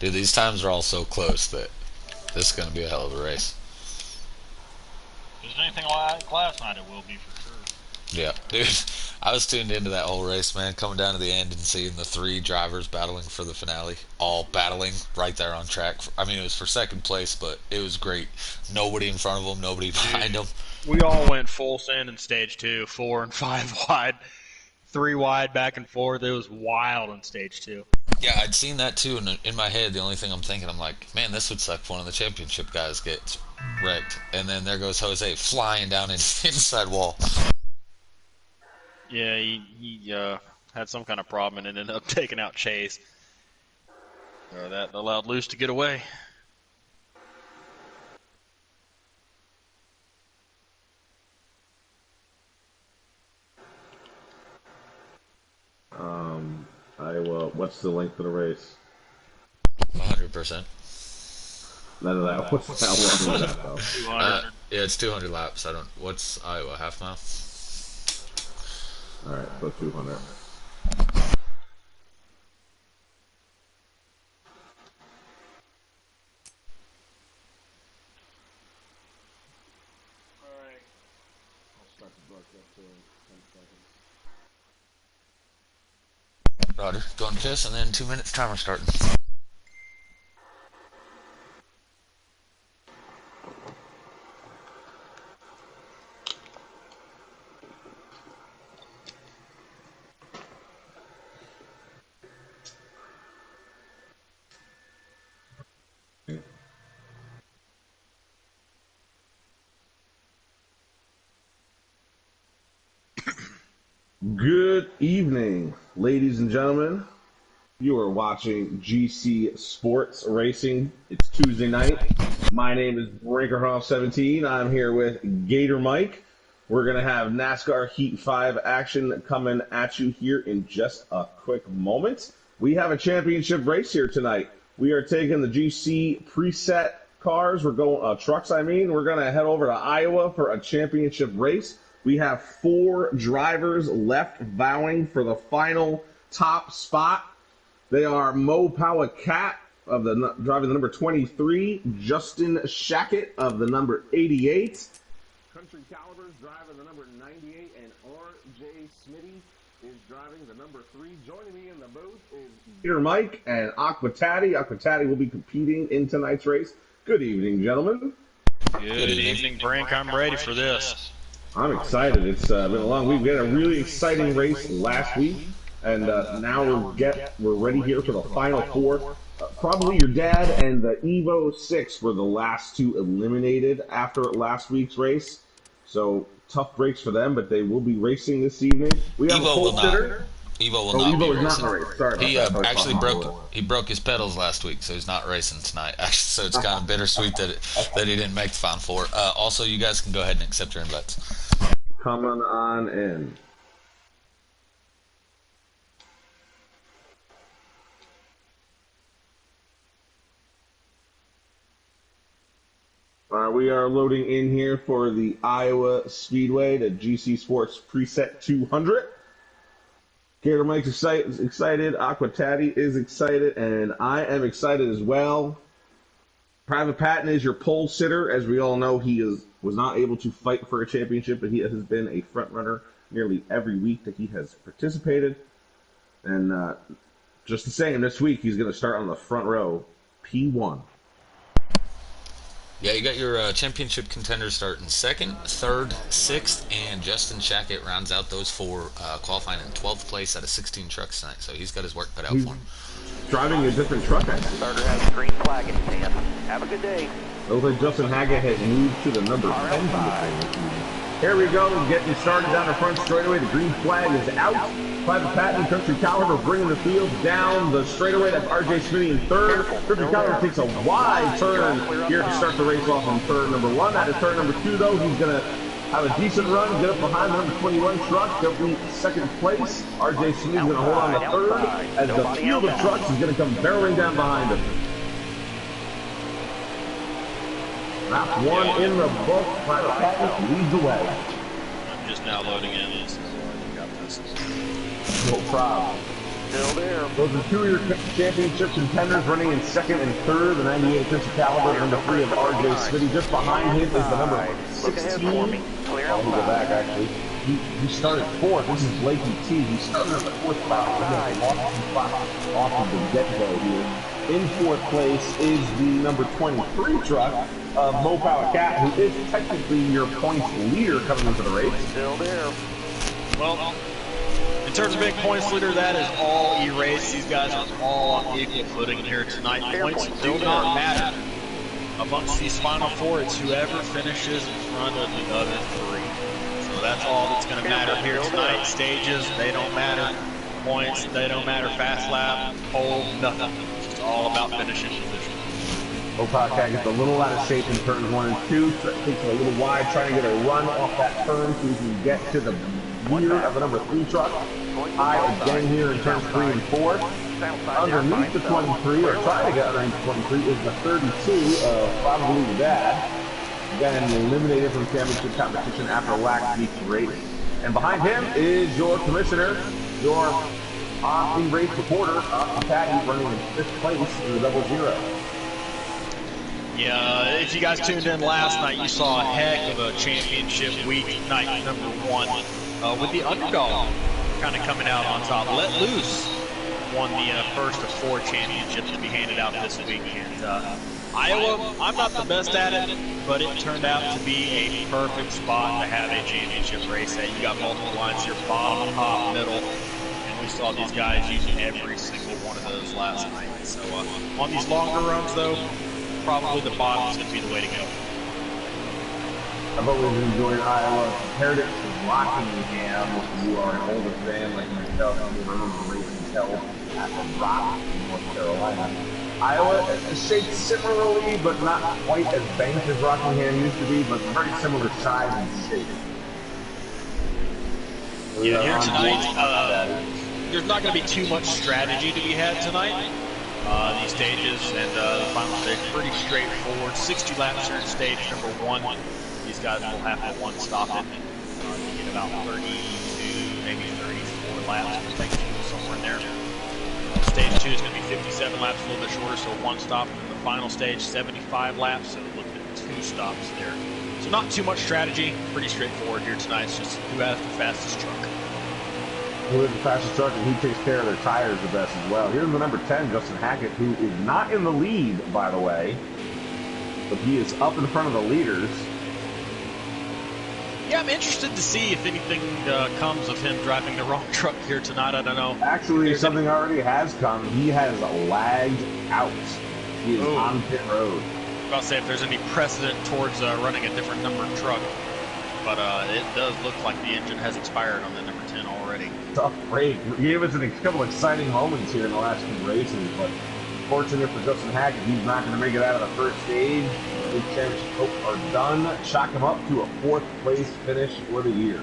Dude, these times are all so close that this is going to be a hell of a race. If it's anything like last night, it will be for sure. Yeah, dude, I was tuned into that whole race, man, coming down to the end and seeing the three drivers battling for the finale, all battling right there on track. I mean, it was for second place, but it was great. Nobody in front of them, nobody behind them. We all went full send in stage 2, 4 and 5 wide, 3 wide back and forth. It was wild in stage 2. Yeah, I'd seen that too, and in my head, the only thing I'm thinking, I'm like, man, this would suck if one of the championship guys gets wrecked. And then there goes Jose flying down in inside wall. Yeah, he had some kind of problem and ended up taking out Chase. That allowed Luce to get away. Iowa, what's the length of the race? 100%. None of that. What's how long is that though? 200. Yeah, it's 200 laps. What's Iowa, half mile? Alright, so 200. Roger, going to piss, and then 2 minutes timer starting. Good evening, ladies and gentlemen. You are watching GC Sports Racing. It's Tuesday night. My name is Brinkerhoff17. I'm here with Gator Mike. We're going to have NASCAR Heat 5 action coming at you here in just a quick moment. We have a championship race here tonight. We are taking the GC preset cars. We're going trucks, We're going to head over to Iowa for a championship race. We have 4 drivers left vowing for the final top spot. They are Mo Powacat driving the number 23, Justin Shackett of the number 88, Country Calibers driving the number 98, and R.J. Smitty is driving the number 3. Joining me in the booth is Peter Mike and Aquatati. Aquatati will be competing in tonight's race. Good evening, gentlemen. Good evening, Brink. I'm ready for this. I'm excited. It's been a long week. We had a really exciting race last week, and now we're ready here for the final 4. Probably your dad and the Evo 6 were the last 2 eliminated after last week's race. So tough breaks for them, but they will be racing this evening. We have Evo a pole sitter. Evo will not be Evo is racing. not in the race. Sorry He about that. actually broke his pedals last week, so he's not racing tonight. Actually, so it's kind of bittersweet that he didn't make the final 4. Also, you guys can go ahead and accept your invites. Coming on in. We are loading in here for the Iowa Speedway, the GC Sports Preset 200. Gator Mike's excited, Aquatati is excited, and I am excited as well. Private Patton is your pole sitter. As we all know, he was not able to fight for a championship, but he has been a front runner nearly every week that he has participated. And just the same, this week he's going to start on the front row, P1. Yeah, you got your championship contenders starting 2nd, 3rd, 6th, and Justin Shackett rounds out those 4, qualifying in 12th place out of 16 trucks tonight. So he's got his work cut out for him. Driving a different truck, I think. Starter has a green flag in his hand. Have a good day. Looks like Justin Haggett has moved to the number 10 position. Here we go, getting started down the front straightaway. The green flag is out. Private Patton, Country Caliber bringing the field down the straightaway. That's R.J. Smitty in 3rd. Country Caliber takes a wide turn here to start the race off on turn number 1. That is turn number 2, though. He's going to have a decent run, get up behind the number 21 truck. They'll be 2nd place. R.J. Smitty's going to hold on to 3rd as the field of trucks is going to come barreling down behind him. Lap 1 in the book. Private Patton leads the way. I'm just now loading in. This is got this. No problem. Still there. Those are two of your championship contenders running in second and third. The 98 Prince Caliber, number 3 of RJ Smitty. Just behind him is the number Look ahead 16. for me. Clear Oh, let me go back, outside. actually. He started fourth. This is Blakey T. He started in the fourth spot. He got lost some spots off of the get-go here. In fourth place is the number 23 truck of Mo Power Cat, who is technically your points leader coming into the race. Still there. Well, in terms of big points leader, that is all E-race. These guys are all on equal footing here tonight. Points do not matter. Amongst these final four, it's whoever finishes in front of the other three. So that's all that's going to matter here tonight. Stages, they don't matter. Points, they don't matter. Fast lap, pole, nothing. It's just all about finishing position. Mo Power Cat gets a little out of shape in turns 1 and 2. Takes it a little wide, trying to get a run off that turn so he can get to the rear of the number 3 truck. High again here in turns 3 and 4. Underneath the 23, or trying to get underneath the 23, is the 32 of probably the dad. Again, eliminated from championship competition after lax week race. And behind him is your commissioner, your off-the race reporter, Patty, running in 5th place in the 00. Yeah, if you guys tuned in last night, you saw a heck of a championship week, night number 1, with the underdog kind of coming out on top. Let Loose won the first of 4 championships to be handed out this week. And Iowa, I'm not the best at it, but it turned out to be a perfect spot to have a championship race at. You got multiple lines here, bottom, top, middle, and we saw these guys use every single one of those last night. So on these longer runs, though, probably the bottom's going to be the way to go. I've always enjoyed Iowa. Compared it to Rockingham, if you are an older fan like myself, you remember the races held at the Rock in North Carolina. Iowa is shaped similarly, but not quite as banked as Rockingham used to be, but very similar size and shape. Yeah, here tonight, there's not going to be too much strategy to be had tonight. These stages and the final stage pretty straightforward. 60 laps here in stage number 1. These guys will have to one stop it to get about 32, maybe 34 laps. I think somewhere in there. Stage 2 is going to be 57 laps, a little bit shorter, so one stop. And then the final stage, 75 laps, so look at 2 stops there. So not too much strategy, pretty straightforward here tonight. It's just who has the fastest truck. Who is the fastest truck and who takes care of their tires the best as well. Here's the number 10, Justin Hackett, who is not in the lead, by the way, but he is up in front of the leaders. Yeah, I'm interested to see if anything comes of him driving the wrong truck here tonight. I don't know. Actually, something already has come. He has lagged out. He is on pit road. I was about to say if there's any precedent towards running a different numbered truck, but it does look like the engine has expired on the number 10 already. Tough break. He gave us a couple exciting moments here in the last 2 races, but fortunate for Justin Hackett, he's not going to make it out of the first stage. Big championship hopes are done. Shock him up to a 4th place finish for the year.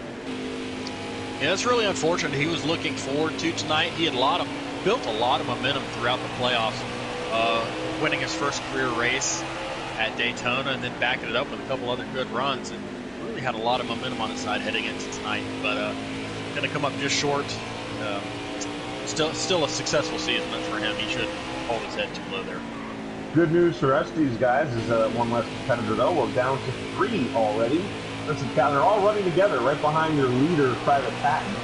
Yeah, it's really unfortunate. He was looking forward to tonight. He had built a lot of momentum throughout the playoffs, winning his first career race at Daytona and then backing it up with a couple other good runs, and really had a lot of momentum on his side heading into tonight. But going to come up just short. Still a successful season for him. He shouldn't hold his head too low there. Good news for us, these guys, is one less competitor, though. We're down to 3 already. They're all running together right behind your leader, Private Patton.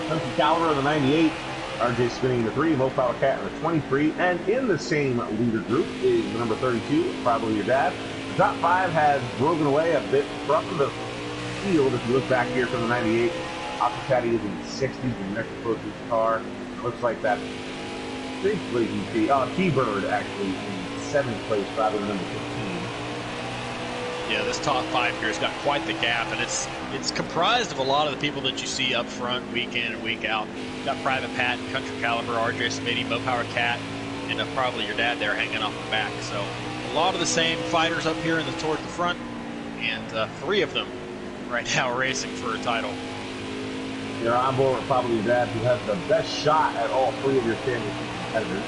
Spencer Caliber in the 98, RJ Spinning in the 3, Mo Power Cat in the 23, and in the same leader group is the number 32, probably your dad. The top 5 has broken away a bit from the field. If you look back here from the 98, Aquacati is in the 60s, the next closest car. It looks like that. Basically, you see, T-Bird actually in 7th place, rather than number 15. Yeah, this top 5 here has got quite the gap, and it's comprised of a lot of the people that you see up front week in and week out. You've got Private Pat, Country Caliber, RJ Smitty, Mo Power Cat, and probably your dad there hanging off the back. So a lot of the same fighters up here toward the front, and 3 of them right now racing for a title. You're on board with probably your dad, who has the best shot at all 3 of your championship competitors.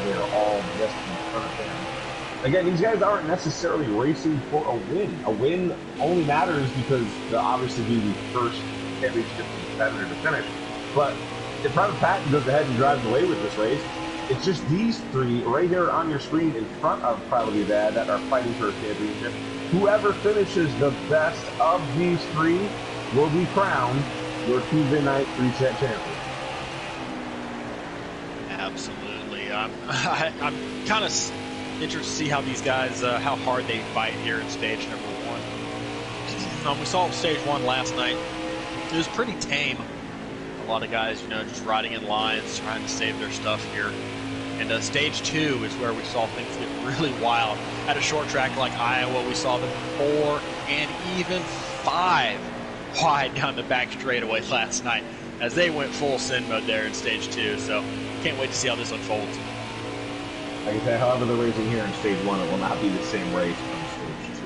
They're all just in front of him. Again, these guys aren't necessarily racing for a win. A win only matters because they'll obviously be the first championship competitor to finish. But if Private Patton goes ahead and drives away with this race, it's just these three right here on your screen in front of Probably Dad that are fighting for a championship. Whoever finishes the best of these three will be crowned your Tuesday night reset champion. Absolutely. I'm kind of interested to see how these guys, how hard they fight here in stage number 1. We saw stage 1 last night. It was pretty tame. A lot of guys, just riding in lines, trying to save their stuff here. And stage 2 is where we saw things get really wild. At a short track like Iowa, we saw them 4 and even 5 wide down the back straightaway last night as they went full sin mode there in stage 2. So can't wait to see how this unfolds. Like I said, however they're racing here in stage 1, it will not be the same race from stage 2.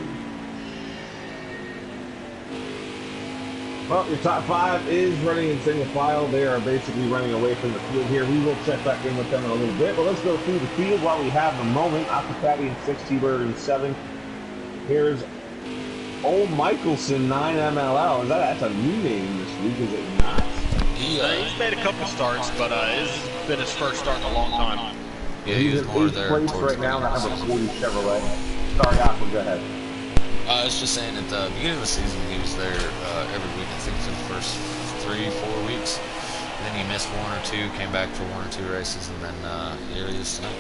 Well, your top 5 is running in single file. They are basically running away from the field here. We will check back in with them in a little bit, but let's go through the field while we have the moment. Aftercatty in 6, T-Bird in 7. Here's Old Michelson 9 MLL. That's a new name this week, is it not? He's made a couple starts, but this has been his first start in a long time. Yeah, he's more there. Place right now, that number 40 Chevrolet. Sorry, Aqua, go ahead. I was just saying at the beginning of the season, he was there every week, I think, for the first 3-4 weeks. And then he missed 1 or 2, came back for 1 or 2 races, and then here he is tonight.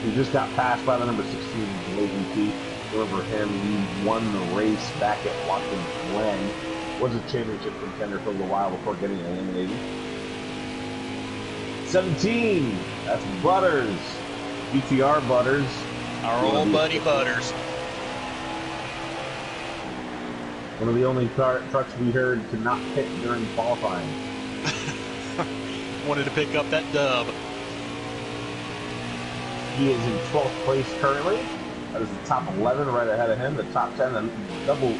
He just got passed by the number 16, Blazing P. Over him, he won the race back at Watkins Glen. Was a championship contender for a little while before getting eliminated. 17, that's Butters. BTR Butters. Our old buddy Butters. One of the only trucks we heard to not pit during qualifying. Wanted to pick up that dub. He is in 12th place currently. That is the top 11 right ahead of him. The top 10, the 02.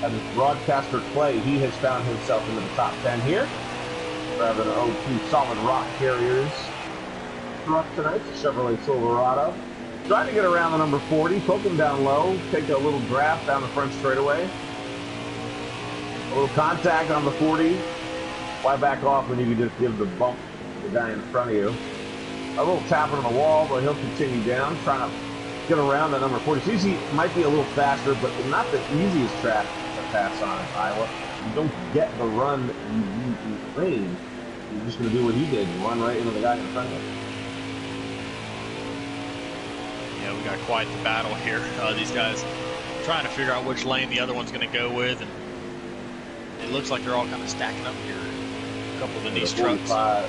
That is Broadcaster Clay. He has found himself into the top 10 here. Rather than 02 Solid Rock Carriers truck tonight, the Chevrolet Silverado. Trying to get around the number 40, poke him down low, take a little draft down the front straightaway. A little contact on the 40. Why back off when you can just give the bump to the guy in front of you? A little tapping on the wall, but he'll continue down, trying to get around that number 40. He might be a little faster, but not the easiest track to pass on in Iowa. You don't get the run that you need in lane. You're just going to do what he did, run right into the guy in front of him. Yeah, we got quite the battle here. These guys trying to figure out which lane the other one's going to go with, and it looks like they're all kind of stacking up here. A couple of these trucks. The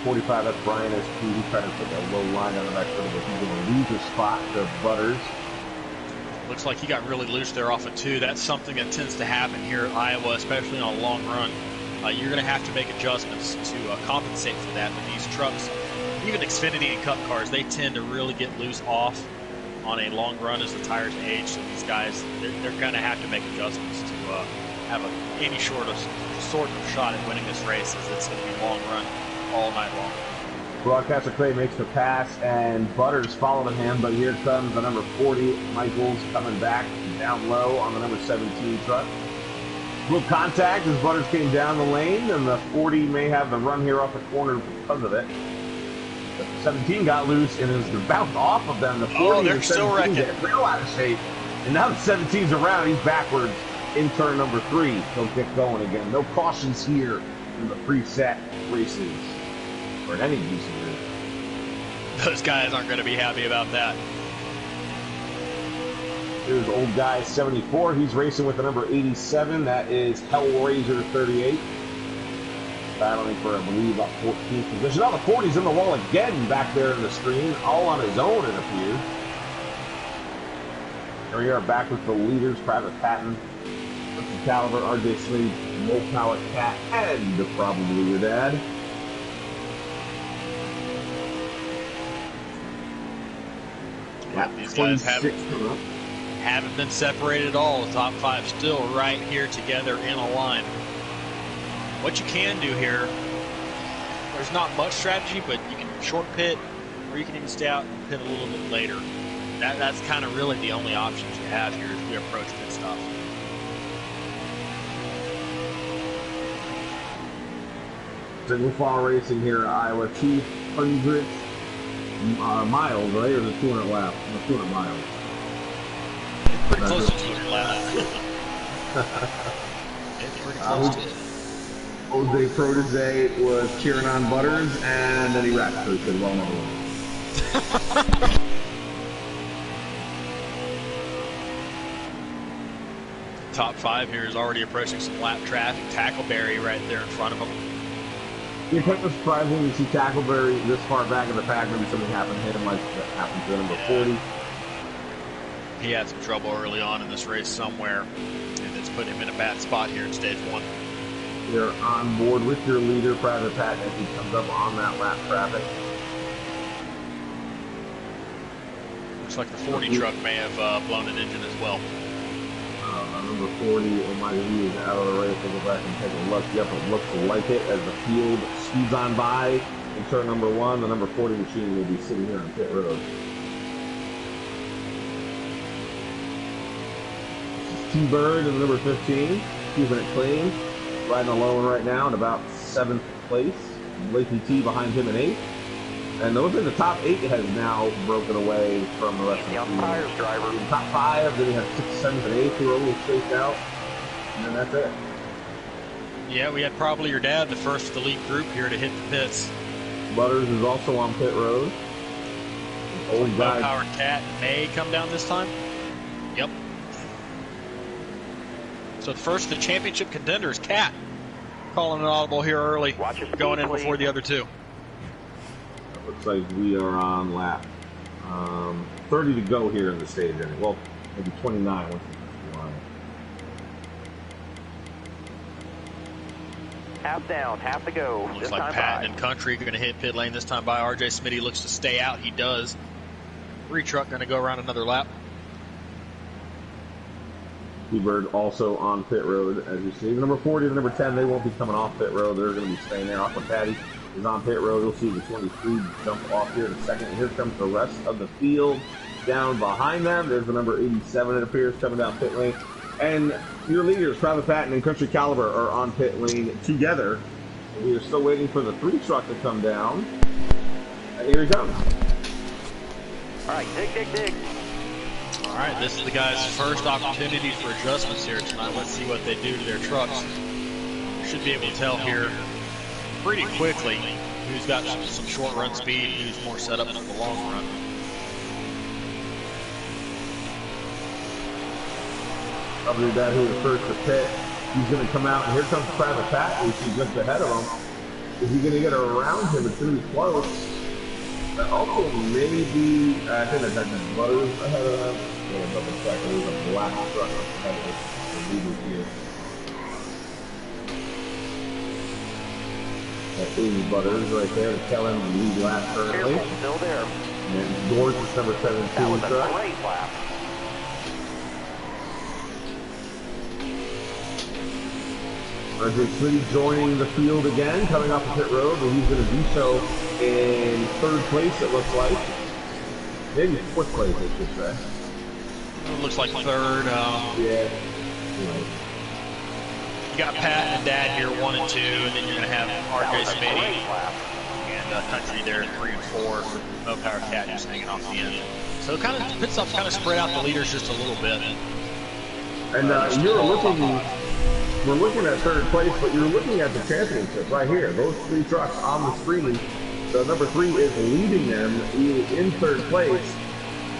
45, that's Brian SP. He's trying to put that low line on the back foot, but he's going to lose his spot to Butters. Looks like he got really loose there off of 2. That's something that tends to happen here at Iowa, especially on a long run. You're going to have to make adjustments to compensate for that. But these trucks, even Xfinity and Cup cars, they tend to really get loose off on a long run as the tires age. So these guys, they're going to have to make adjustments to have any sort of shot at winning this race, as it's going to be a long run all night long. Broadcaster Clay makes the pass, and Butters followed him, but here comes the number 40, Michaels, coming back down low on the number 17 truck. Little contact as Butters came down the lane, and the 40 may have the run here off the corner because of it. The 17 got loose and is bounced off of them. The 40 they're still wrecking. Get real out of shape, and now the 17's around. He's backwards in turn number 3. He'll get going again. No cautions here in the preset races. Or in any decent race. Those guys aren't going to be happy about that. Here's old guy 74. He's racing with the number 87. That is Hellraiser 38. Battling for, I believe, about 14th position. Now the 40's in the wall again back there in the screen, all on his own, it appears. Here we are back with the leaders, Private Patton, Richard Caliber, RJ Slade, Mo Power Cat, and probably your dad. Yeah, these guys haven't been separated at all. The top 5 still right here together in a line. What you can do here, there's not much strategy, but you can short pit, or you can even stay out and pit a little bit later. That's kind of really the only options you have here as we approach pit stop. Single file racing here at Iowa, 200 miles, right? Or is it 200 laps? No, 200 miles. Pretty close to 200 laps. It's pretty close to it. Jose Protege was cheering on Butters, and then he wrecked, so he said, well, never mind. Top 5 here is already approaching some lap traffic. Tackleberry right there in front of him. It's kind of surprising to see Tackleberry this far back in the pack. Maybe something happened to him like that happened to number 40. He had some trouble early on in this race somewhere, and it's put him in a bad spot here in stage 1. You're on board with your leader, Private Pat, as he comes up on that lap traffic. Looks like the 40 truck may have blown an engine as well. Number 40, oh my, he is out of the race. We'll go back and take a look. Yep, it looks like it as the field speeds on by in turn number 1. The number 40 machine will be sitting here on pit road. T-Bird in number 15, keeping it clean. Riding alone right now in about 7th place. Blakey T behind him in 8th. And those in the top 8 has now broken away from the rest of the team. Tires driver. In the top 5, then you have 6th, 7th, and 8th who are a little spaced out. And then that's it. Yeah, we had probably your dad, the first of the lead group here to hit the pits. Butters is also on pit road. Old guy. Powered Cat may come down this time. Yep. So the first of the championship contenders, Cat, calling an audible here early, going in before the other two. Looks like we are on lap 30 to go here in the stage. Well, maybe 29 once it's line. Half down, half to go. Looks This like time Patton by. and Country are going to hit pit lane this time by. RJ Smitty looks to stay out. He does. 3 truck going to go around another lap. T-Bird also on pit road, as you see. The number 40 and the number 10, they won't be coming off pit road. They're going to be staying there. Aqua Patty is on pit road. You'll see the 23 jump off here in a second. Here comes the rest of the field down behind them. There's the number 87, it appears, coming down pit lane. And your leaders, Private Patton and Country Caliber, are on pit lane together. We are still waiting for the 3 truck to come down. And here he comes. All right, dig. All right, this is the guys' first opportunity for adjustments here tonight. Let's see what they do to their trucks. Should be able to tell here pretty quickly who's got some short run speed, who's more set up for the long run. Probably that who was first to pit. He's going to come out, and here comes Private Pat, who's just ahead of him. Is he going to get around him? It's going to be close. That also maybe, I think that's actually Butters ahead of him. Yeah, double check. There's a black truck ahead of the leaders here. That is Butters right there to tell him to lead lap currently. Careful, still there. And Gorgeous number 17 That was a truck. great lap. RJ Smitty joining the field again, coming off the pit road, but he's going to do so in 3rd place, it looks like. Maybe 4th place, I should say. It looks like 3rd. Yeah. You got Pat and Dad here, 1 and 2, and then you're going to have That RJ was a Smitty great lap. and Country there, 3 and 4. No Power Cat just hanging off the end. So kind of pit stops kind of spread out the leaders just a little bit. And we're looking at 3rd place, but you're looking at the championship right here. Those 3 trucks on the screen. The number 3 is leading them in 3rd place.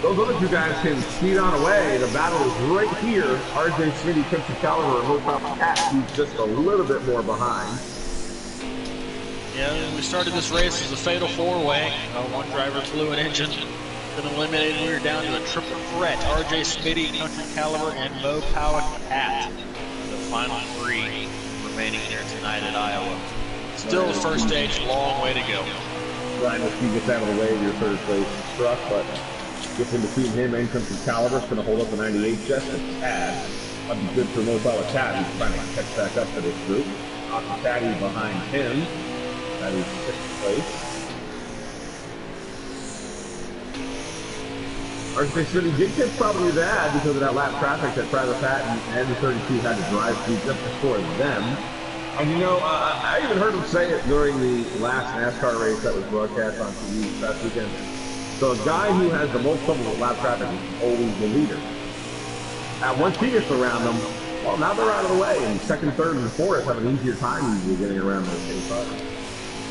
Those other 2 guys can speed on away. The battle is right here. RJ Smitty, Country Caliber, and Hope Cat, who's just a little bit more behind. Yeah, we started this race as a fatal 4-way. One driver blew an engine, been eliminated. We were down to a triple threat. RJ Smitty, Country Caliber, and Mo Power Cat. The final 3 remaining here tonight at Iowa. Still the first stage, long way to go. Ryan, if he gets out of the way of your 3rd place truck, but gets in between him and Country Caliber. It's going to hold up the 98 just a tad. That'd be good for Mo Power Cat, who's trying to catch back up to this group. Aqua Patty behind him. That is 6th place. RJ Smitty did get probably bad because of that lap traffic that Private Pat and the 32 had to drive through just before them. And you know, I even heard him say it during the last NASCAR race that was broadcast on TV this past weekend. So a guy who has the most trouble with lap traffic is always the leader. Once he gets around them, well, now they're out of the way, and second, third, and fourth have an easier time usually getting around those same cars.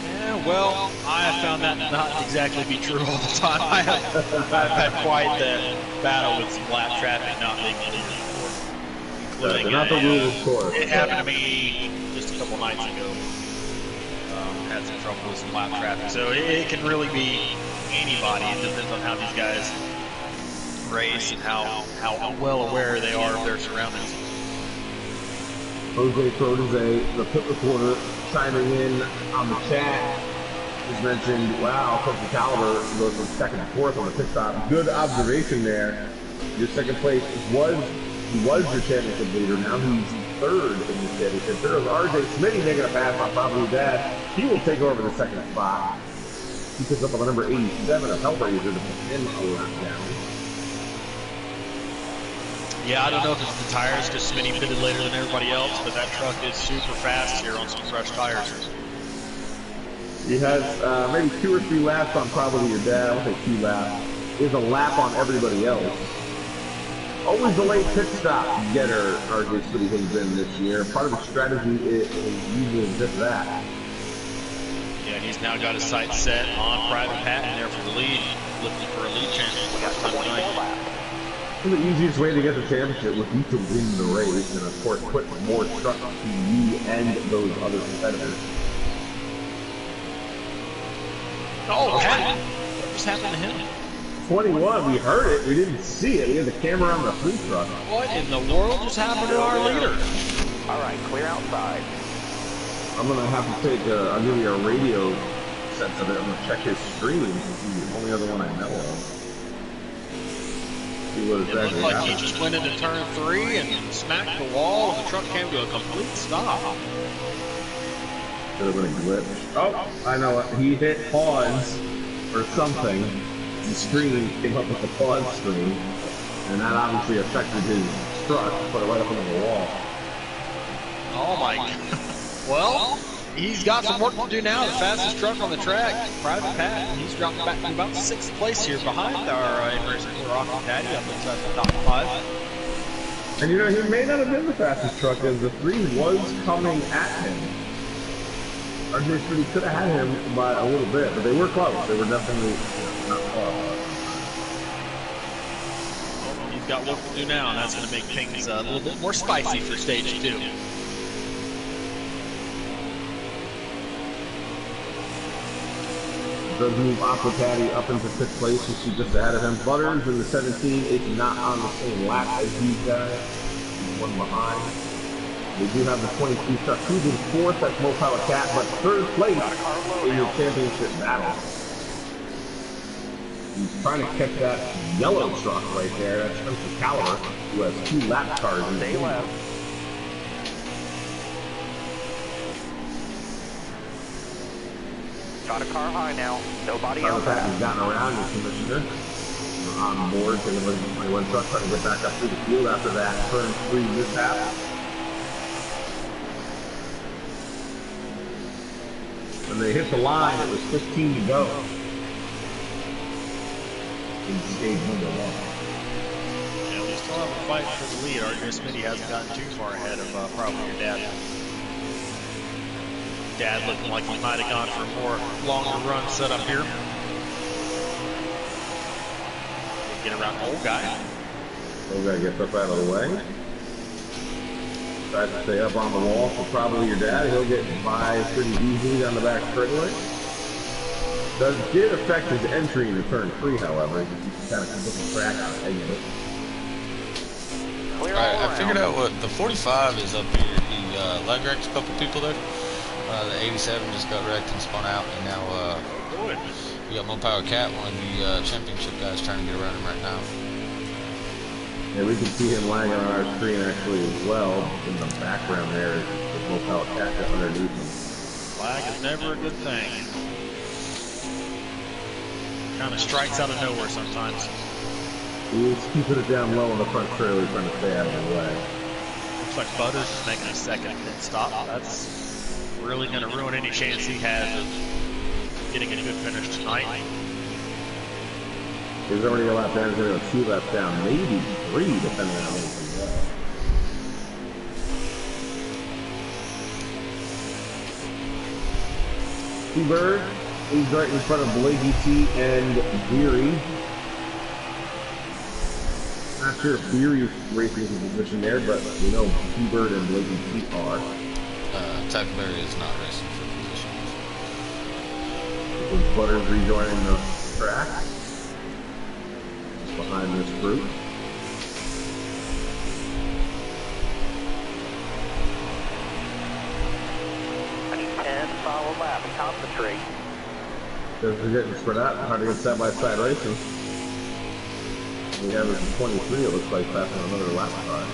Yeah, well, I have found that not exactly be true all the time. I've had quite the battle with some lap traffic not being the leader before. They're not the rule, of course. It happened to me just a couple nights ago. Had some trouble with some lap traffic, so it can really be anybody. It depends on how these guys race and how well aware they are of their surroundings. Jose Protege, the pit reporter, chiming in on the chat, just mentioned, wow, Coach Caliber goes from second to fourth on the pit stop. Good observation there. Your second place was your championship leader. Now he's third in the championship. There was R.J. Smitty making a pass on probably that. He will take over the second spot. He picks up on the number 87 of Hellraiser to put him a lap down. Yeah, I don't know if it's the tires, because Smitty pitted later than everybody else, but that truck is super fast here on some fresh tires. He has maybe 2 or 3 laps on probably your dad. I'll say 2 laps. He has a lap on everybody else. Always the late pit stop getter, RJ Smitty has been this year. Part of the strategy is usually just that. Yeah, he's now got his sights set on Private Patton there for the lead, looking for a lead chance for the first time tonight. The easiest way to get the championship would be to win the race, and of course put more trucks to you and those other competitors. Oh, Patton! What just happened to him? 21, we heard it, we didn't see it. We had the camera on the food truck. What in the world just happened to our leader? All right, clear outside. I'm gonna have to take I'll give you a radio sense of it. I'm gonna check his screens. He's the only other one I know of. It looked like he just went into turn 3 and smacked the wall, and the truck came to a complete stop. Could have been a glitch. Oh, I know what. He hit pause or something. The screen came up with the pause screen, and that obviously affected his truck, put it right up into the wall. Oh my God. Well, he's got some work to do now. The fastest truck on the track, Private Pat. He's dropped back to about 6th place here behind our in-racing Rocky Daddy up inside the top 5. And you know, he may not have been the fastest truck, as the 3 was coming at him. RJ Smitty could have had him by a little bit, but they were close. They were definitely not close. Well, he's got work to do now, and that's going to make things a little bit more spicy for stage 2. Does move Aqua Caddy up into 5th place, you see just ahead of him. Butters in the 17 is not on the same lap as these guys. He's one behind. They do have the 23 truck. Who's in 4th, that's Mo Power Cat, but 3rd place in your championship battle. He's trying to catch that yellow truck right there. That's Spencer Caliber, who has 2 lap cars in the Stay team. left. Got a car high now. Nobody else. Patton's gotten around your commissioner. We're on board, taking a look at the 21 truck, trying to get back up through the field after that turn 3 mishap. When they hit the line, it was 15 to go in stage number 1. Yeah, we still have a fight for the lead. RJ Smitty hasn't gotten too far ahead of probably your dad. Dad looking like he might have gone for a more longer run setup here. Get around the old guy. Old guy gets up out of the way. Tries to stay up on the wall for probably your dad. He'll get by pretty easily down the back straightaway. Did affect his entry into turn 3, however. He kind of took the track out of it. Alright, I figured out what the 45 is up here. He leg wrecked a couple people there. The 87 just got wrecked and spun out, and now we got Mo Power Cat, one of the championship guys, trying to get around him right now. Yeah, we can see him lying on our screen actually as well. In the background there is the Mo Power Cat underneath him. Flag is never a good thing. Kind of strikes out of nowhere sometimes. He's keeping it down low on the front trailer, trying to stay out of the way. Looks like Butters is making a second pit stop. That's really going to ruin any chance he has of getting a good finish tonight. He's already a lap down. He's going to go 2 laps down, maybe 3, depending on how many comes out. T-Bird, he's right in front of Blakey T and Beery. Not sure if Beery is racing his position there, but we know T-Bird and Blakey T are. Tackleberry is not racing for position. With Butters rejoining the track. Behind this group. I need 10 follow lap and concentrate. Don't forget to spread out. Hard to get side-by-side racing. We have it in 23, it looks like, passing another lap time.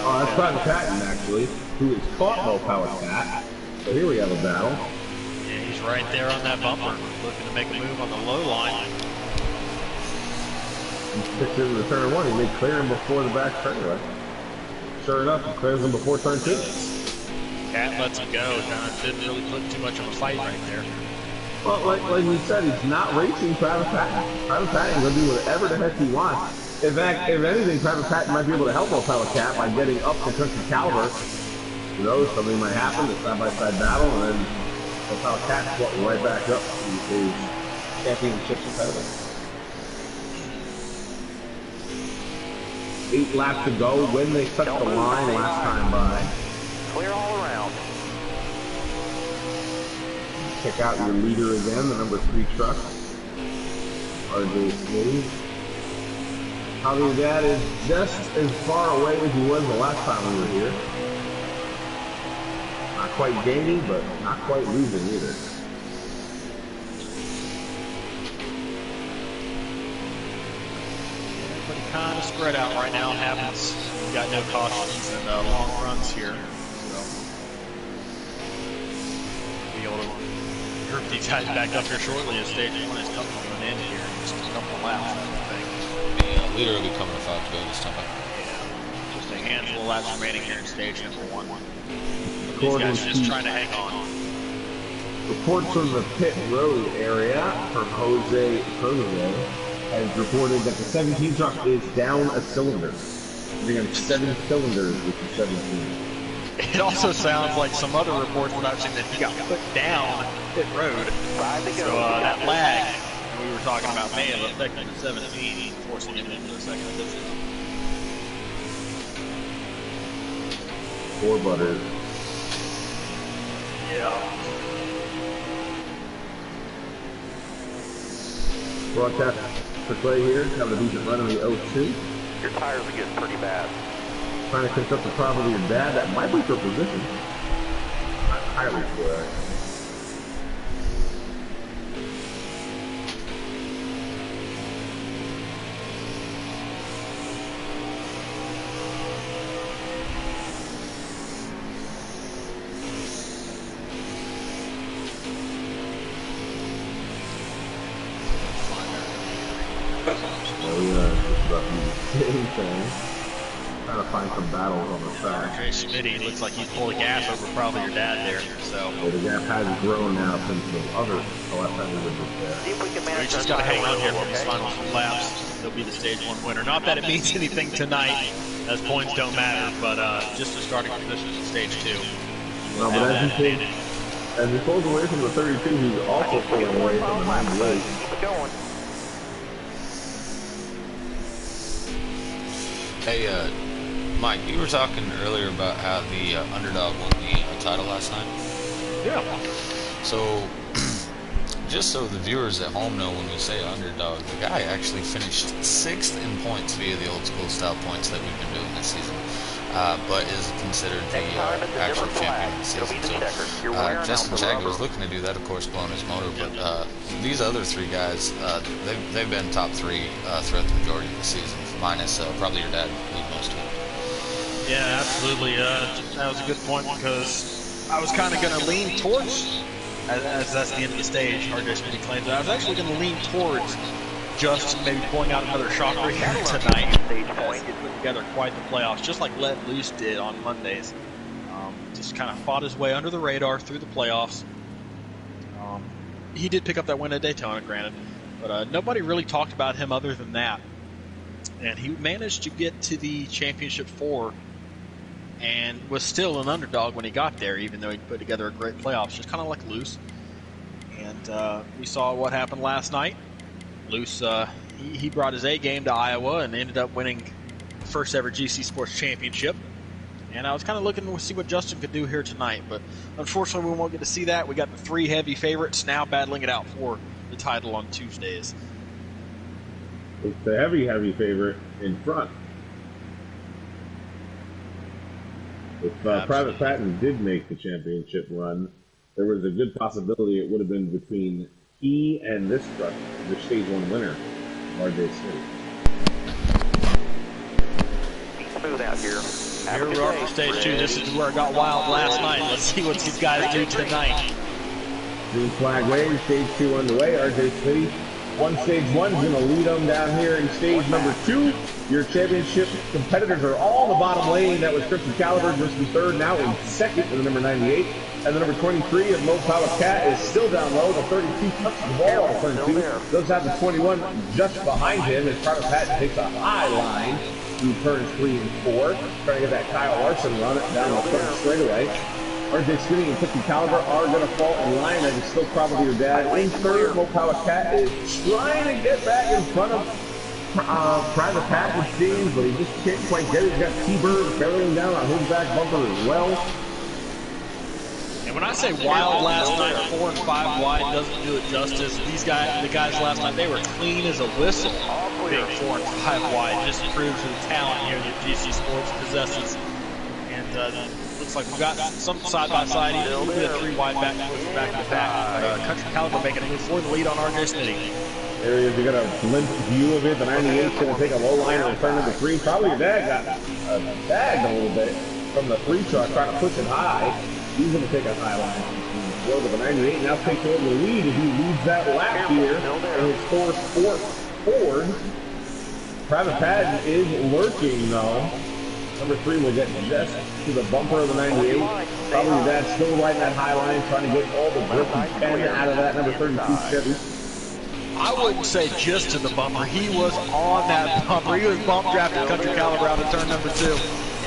Oh, that's Private Patton, actually, who is caught Mo Power Cat. So here we have a battle. Yeah, he's right there on that bumper, looking to make a move on the low line. He picks into the turn 1, he may clear him before the back straightaway. Sure enough, he clears him before turn 2. Cat lets him go, kind of didn't really put too much of a fight right there. Well, like we said, he's not racing Private Patton. Private Patton will do whatever the heck he wants. In fact, if anything, Private Patton might be able to help Mo Power Cat by getting up to Country Caliber. Who knows, something might happen, a side-by-side battle, and then Mo Power Cat floating right back up to his championship competitor. 8 laps to go when they touched the line last time by. Clear all around. Check out your leader again, the number 3 truck. RJ Smooth. Javier Dad is just as far away as he was the last time we were here. Not quite gaining, but not quite losing either. Everybody kind of spread out right now. Happens. We've got no cautions and long runs here. So, be able to group these guys back up here shortly as stage 1 is coming to an end here in just a couple of laps, I think. The leader will be coming to 5 to go this time. Yeah. Just a handful of laps remaining here in stage number 1. These According guys are just to trying to hang on. reports from the pit road area from Jose has reported that the 17 truck is down a cylinder. They have 7 cylinders with the 17. It also sounds like some other reports that I've seen that he got put down pit road. 5 to go. So that lag we were talking about may have affected the 17, forcing him into the second position. 4 Butters. Yeah. Broadcast for Clay here, having a decent run in the 02. Your tires are getting pretty bad. Trying to catch up the problem with your dad, that might be for position. Not highly sure. Just about the same thing. Trying to find some battles on the track. Andre Smitty looks like he's pulling gas over probably your dad there. So Well, the gap has grown now since the last time we were just there. See if we can we manage just our got to hang tire on here level, for these okay? final few laps. He'll be the stage 1 winner. Not that it means anything tonight, as points don't matter, but just the starting position in stage 2. No, but as he pulls away from the 32, he's also pulling away from the 98. Keep it going. Hey, Mike, you were talking earlier about how the underdog won the title last night. Yeah. So, just so the viewers at home know, when we say underdog, the guy actually finished 6th in points via the old school style points that we've been doing this season, but is considered the actual champion of the season. So, Justin Chag was looking to do that, of course, blowing his motor, but these other 3 guys, they've been top 3 throughout the majority of the season, minus probably your dad lead most of it. Yeah, absolutely. That was a good point because I was kind of going to lean towards, as that's the end of the stage, RJ Smitty claims, I was actually going to lean towards just maybe pulling out another shocker here tonight. As he put together quite the playoffs, just like Let Loose did on Mondays. He's kind of fought his way under the radar through the playoffs. He did pick up that win at Daytona, granted, but nobody really talked about him other than that. And he managed to get to the championship 4 and was still an underdog when he got there, even though he put together a great playoffs, just kind of like Luce. And we saw what happened last night. Luce, he brought his A game to Iowa and ended up winning the first ever GC Sports Championship. And I was kind of looking to see what Justin could do here tonight, but unfortunately we won't get to see that. We got the 3 heavy favorites now battling it out for the title on Tuesdays. It's the heavy favorite in front. If Private Patton did make the championship run, there was a good possibility it would have been between he and this truck, the Stage 1 winner, RJ City. Smooth out here. Here we are for Stage 2. This is where it got wild last night. Let's see what these guys do tonight. Green flag wave, Stage 2 underway. RJ City won Stage 1, is going to lead them down here in Stage number 2. Your championship competitors are all in the bottom lane. That was Christian Caliber, just in third, now in second with the number 98. And the number 23 of Low Power Cat is still down low. The 32 touches the ball on 22. Does have the 21 just behind him as Private Patton takes a high line through turns 3 and 4. Trying to get that Kyle Larson run it down the front straightaway. RJ Skinny and 50 Caliber are going to fall in line. That is still probably your dad. In third, Low Power Cat is trying to get back in front of Private Patton, it seems, but he just can't quite get it. He's got T-Bird barreling down on his back bumper as well. And when I say wild last night, 4 and 5 wide doesn't do it justice. These guys, the guys last night, they were clean as a whistle. Being 4 and 5 wide just proves the talent here that GC Sports possesses. And looks like we got some side by side, even with a 3 wide back to back to back. Country Caliber making a move for the lead on RJ Smitty. There he is. You got a glimpse view of it. The 98's going to take a low line and return number 3. Probably your dad got bagged a little bit from the 3 truck, trying to push it high. He's going to take a high line. Well, the 98 now takes over the lead as he leads that lap here in his fourth Ford. Private Patton is lurking, though. Number 3 will get just to the bumper of the 98. Probably your dad's still riding that high line, trying to get all the grip he can out of that number 32 Chevy. I wouldn't say just to the bumper. He was on that bumper. He was bump drafting Country Caliber out of turn number 2.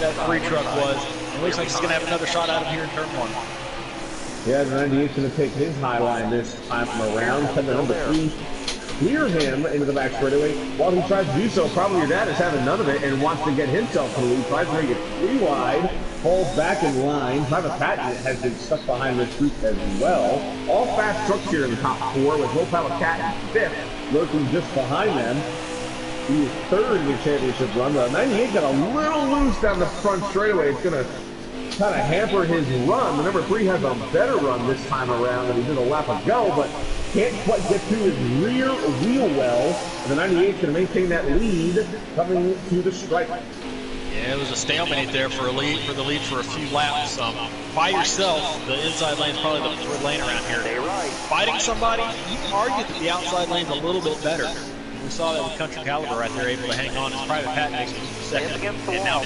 That 3 truck was. It looks like he's going to have another shot out of here in turn 1. Yeah, the 98's going to take his high line this time around. Send the number 3 clear him into the back straightaway. While he tries to do so, probably your dad is having none of it and wants to get himself to the lead. Tries to make it 3 wide, falls back in line. Private Patton has been stuck behind this group as well. All fast trucks here in the top 4 with Low Power Cat in 5th, lurking just behind them. He is 3rd in the championship run. The 98 got a little loose down the front straightaway. It's going to kind of hamper his run. The number 3 has a better run this time around than he did a lap ago, but can't quite get to his rear wheel well. And the 98 is going to maintain that lead coming to the stripe. Yeah, it was a stalemate there for the lead for a few laps. By yourself, the inside lane is probably the preferred lane around here. Fighting somebody, you can argue that the outside lane's a little bit better. We saw that with Country Caliber right there, able to hang on as Private Patton makes it for second. And now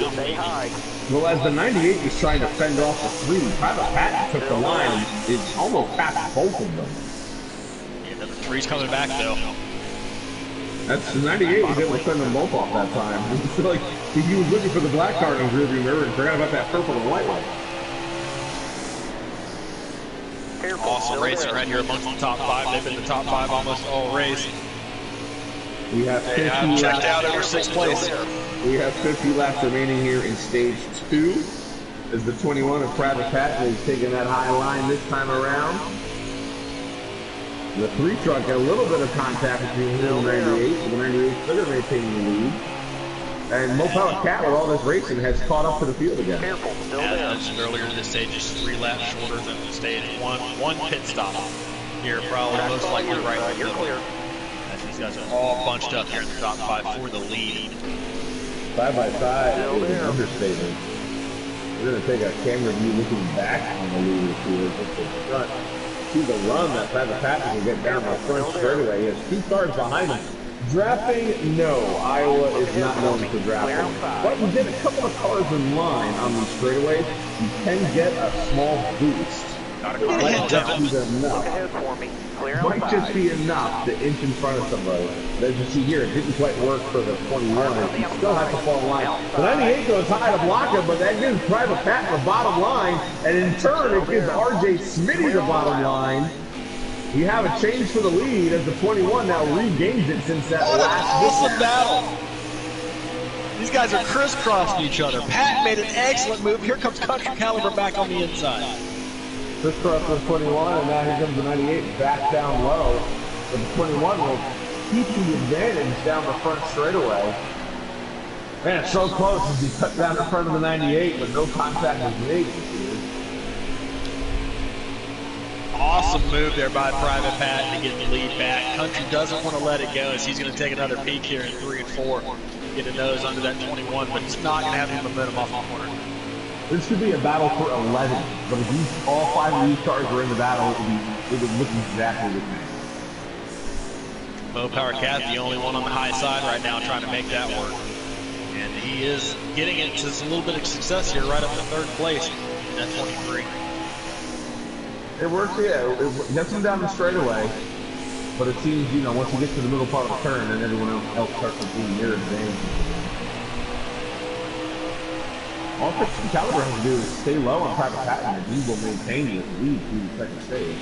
well, as the 98 is trying to fend off the 3, Private Patton took the line and is almost past both of them. Yeah, the 3's coming back though. That's the 98 was able to send them both off that time. It's like he was looking for the black card in his rearview mirror and forgot about that purple and white one. Awesome racing right here amongst the top 5. They've been the top 5 almost all race. We have 50 checked laps. out over 6th place. We have 50 laps remaining here in stage 2. As the 21 of Private Patton is taking that high line this time around. The 3 truck got a little bit of contact between him and the 98, but the 98 still maintaining the lead. And Low Power Cat, with all this racing, has caught up to the field again. As I mentioned earlier, this stage is 3 laps shorter than the stage 1. One pit stop here, probably most likely right in the middle. As these guys are all bunched up here in the top 5 for the lead. Side by side is an understatement. We're going to take a camera view looking back on the leaders here, just the front. See the run that Private Patton can get down the front straightaway. He has 2 cars behind him, Drafting, no. Iowa is not known for drafting. But you get a couple of cars in line on these straightaways, you can get a small boost. Might just be enough. Might just be enough to inch in front of somebody. But as you see here, it didn't quite work for the 21. He still has to fall in line. The 98 goes high to block him, but that gives Private Pat the bottom line, and in turn, it gives RJ Smitty the bottom line. You have a change for the lead as the 21 now regains it since that last awesome battle. These guys are crisscrossing each other. Pat made an excellent move. Here comes Country Caliber back on the inside. Crisscross with 21, and now here comes the 98 back down low. But the 21 will keep the advantage down the front straightaway. Man, it's so close as he cut down in front of the 98, but no contact was made. Awesome move there by Private Pat to get the lead back. Country doesn't want to let it go as he's going to take another peek here in 3 and 4. Get a nose under that 21, but it's not going to have any momentum off the corner. This could be a battle for 11, but if all 5 of these cars were in the battle, it would look exactly the same. Mo Power Cat, the only one on the high side right now trying to make that work. And he is getting it to a little bit of success here right up to 3rd place in that 23. It works, yeah. It gets him down the straightaway, but it seems, you know, once he gets to the middle part of the turn, then everyone else starts to be near advantage. All Country Caliber has to do is stay low on Private Pat, and he will maintain this lead through the second stage.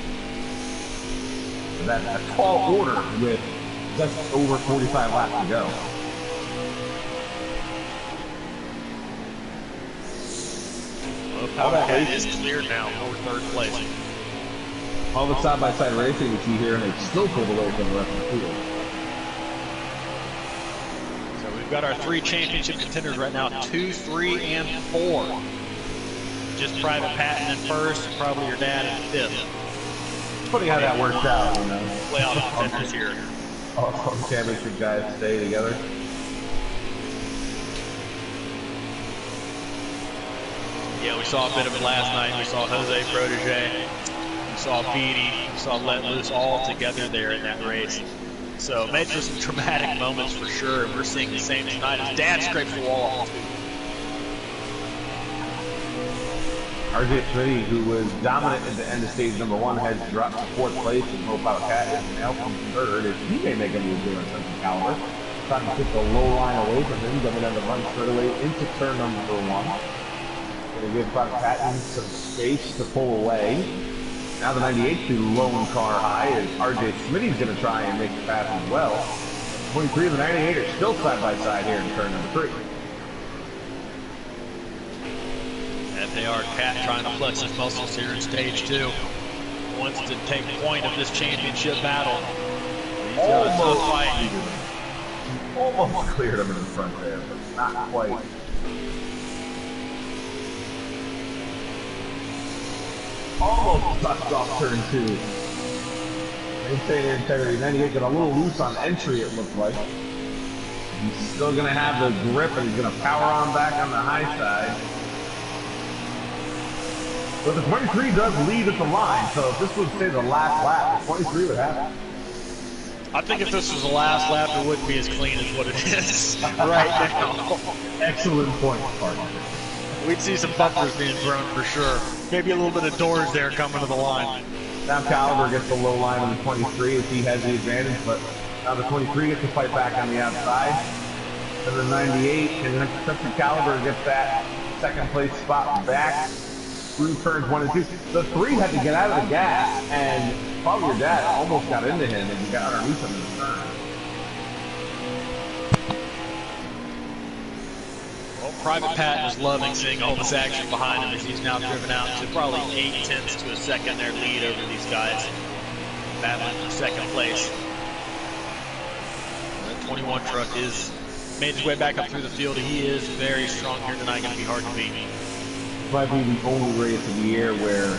So that's a tall order with just over 45 laps to go. Power Cat is cleared now for 3rd place. All the side-by-side racing you see here, and it's still pulled away from the rest of the field. So we've got our 3 championship contenders right now, 2, 3, and 4. Just Private Pat in 1st, and probably your dad in 5th. Funny how that works out, you know. Playoff contenders here. All championship guys stay together. Yeah, we saw a bit of it last night. We saw Jose Protege, we saw Beatty, we saw Let Loose all together there in that race. So made for some dramatic moments for sure, and we're seeing the same tonight as Dad scrapes the wall off. RJ Smitty, who was dominant at the end of stage number 1, has dropped to 4th place, and Mo Power Cat is now from 3rd. If he may make a move here on Country Caliber, trying to get the low line away from him, coming down the run straight away into turn number 1. Going to give Private Patton some space to pull away. Now the 98 to lone car high as RJ Smitty's going to try and make the pass as well. 23 of the 98 are still side by side here in turn number 3. FAR Cat trying to flex his muscles here in stage 2. Wants to take point of this championship battle. He's got a tough fight. Almost cleared him in the front there, but not quite. Almost touched off turn 2. Maintain their integrity. 98 got a little loose on entry, it looked like. He's still going to have the grip, and he's going to power on back on the high side. But the 23 does lead at the line, so if this would say the last lap, the 23 would have it. I think if this was the last lap, it wouldn't be as clean as what it is right now. Excellent point, partner. We'd see some bumpers being thrown for sure. Maybe a little bit of doors there coming to the line. Now Caliber gets the low line on the 23 as he has the advantage, but now the 23 gets to fight back on the outside. And the 98, and then Country Caliber gets that 2nd place spot back through turns 1 and 2. The 3 had to get out of the gas, and probably your dad almost got into him and he got underneath him in the turn. Well, Private Pat is loving seeing all this action behind him as he's now driven out to probably 8/10 to a second their lead over these guys. Battling for 2nd place. The 21 truck is made his way back up through the field. He is very strong here tonight, going to be hard to beat. Might be the only race of the year where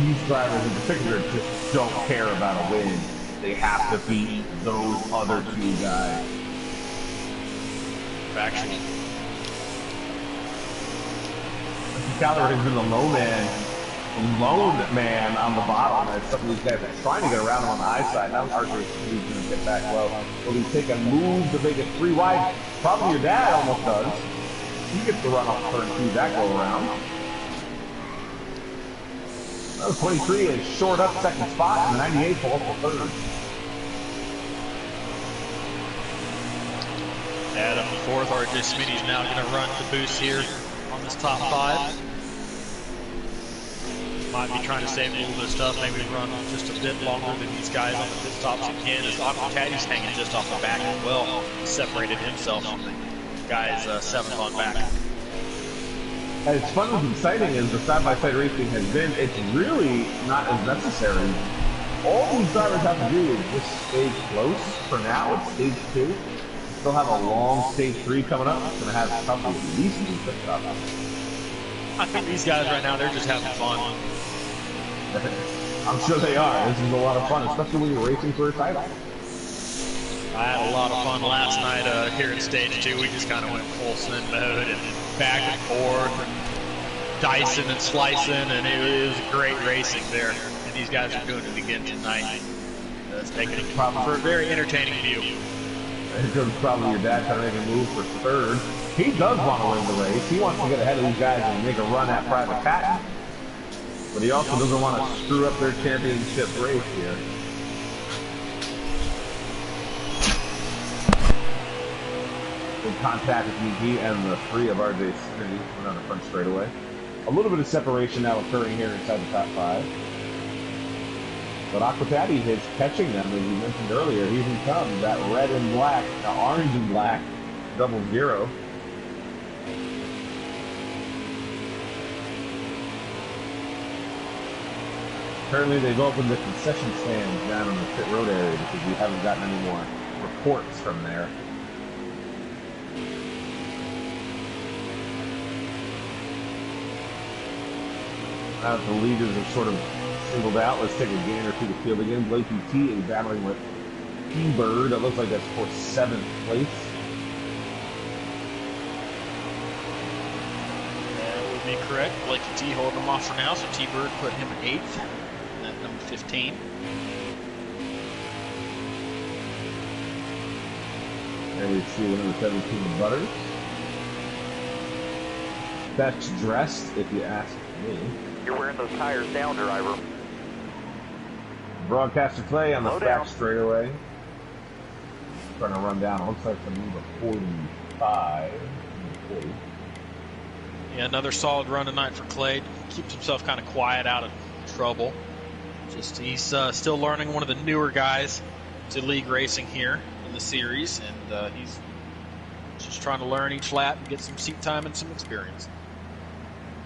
these drivers in particular just don't care about a win. They have to beat those other 2 guys. Factual. Caliber has been the lone man on the bottom as some of these guys are trying to get around him on the high side. Now RJ is going to get back low. Will he take a move to make it 3 wide? Probably your dad almost does. He gets the run off turn 2 that go around. 23 is short up second spot, and the 98 falls to third. Adam fourth. RJ Smitty's now going to run to boost here on this top 5. Might be trying to save a little bit of stuff, maybe run just a bit longer than these guys on the pit stops again. As Caddy's hanging just off the back as well. He separated himself from the guys 7th on back. As fun as exciting as the side-by-side racing has been, it's really not as necessary. All these drivers have to do is just stay close. For now, it's stage 2. We still have a long stage 3 coming up. It's going to have probably at least 2 pit stops. I think these guys right now, they're just having fun. I'm sure they are. This is a lot of fun, especially when you're racing for a title. I had a lot of fun last night here in stage 2. We just kind of went full sin mode and back and forth and dicing and slicing, and it was great racing there. And these guys are doing it again tonight. It's making it for a very entertaining view. Here comes probably your dad trying to make a move for third. He does want to win the race. He wants to get ahead of these guys and make a run at Private Patent. But he also doesn't want to screw up their championship race here. In contact with he and the 3 of RJ Smitty went on the front straightaway. A little bit of separation now occurring here inside the top 5. But Aquatati is catching them, as you mentioned earlier. Here he comes, that red and black, the orange and black, 00. Apparently they've opened the concession stands down in the pit road area because we haven't gotten any more reports from there. Now that the leaders are sort of singled out, let's take a gander through the field again. Blake T is battling with T-Bird. It looks like that's for 7th place. That would be correct. Blake T holding him off for now, so T-Bird put him at 8th. At number 15. There we see number 17, Butters. Best dressed, if you ask me. You're wearing those tires down, driver. Broadcaster Clay on the back straightaway. Trying to run down. It looks like the number 45. 40. Yeah, another solid run tonight for Clay. Keeps himself kind of quiet, out of trouble. Just he's still learning, one of the newer guys to league racing here in the series, and he's just trying to learn each lap and get some seat time and some experience.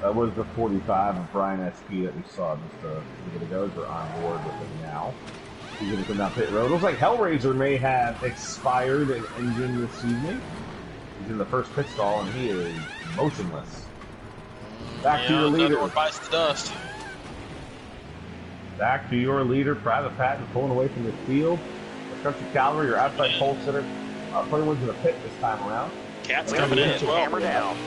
That was the 45 of Brian SP that we saw just a little bit ago. We're on board with it now. He's going to come down pit road. Looks like Hellraiser may have expired an engine this evening. He's in the first pit stall, and he is motionless. Back to your leader. One bites the dust. Back to your leader, Private Patent, pulling away from the field. Country Calvary, your outside pole sitter. 21's in the pit this time around. Cat's coming in as well. Hammer down.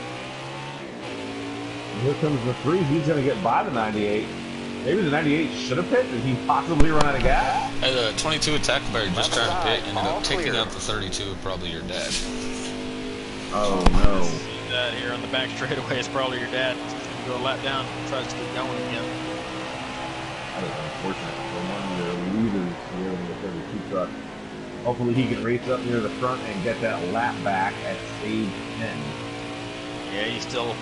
And here comes the 3. He's going to get by the 98. Maybe the 98 should have pit. Did he possibly run out of gas? Hey, the 22 Attackberry just trying to pit, ended up taking out the 32 of probably your dad. Oh, no. See that here on the back straightaway is probably your dad. He's going to go a lap down and tries to get going again. That is unfortunate for one of the leaders here in the 32 truck. Hopefully he can race up near the front and get that lap back at stage 10. Yeah, he's still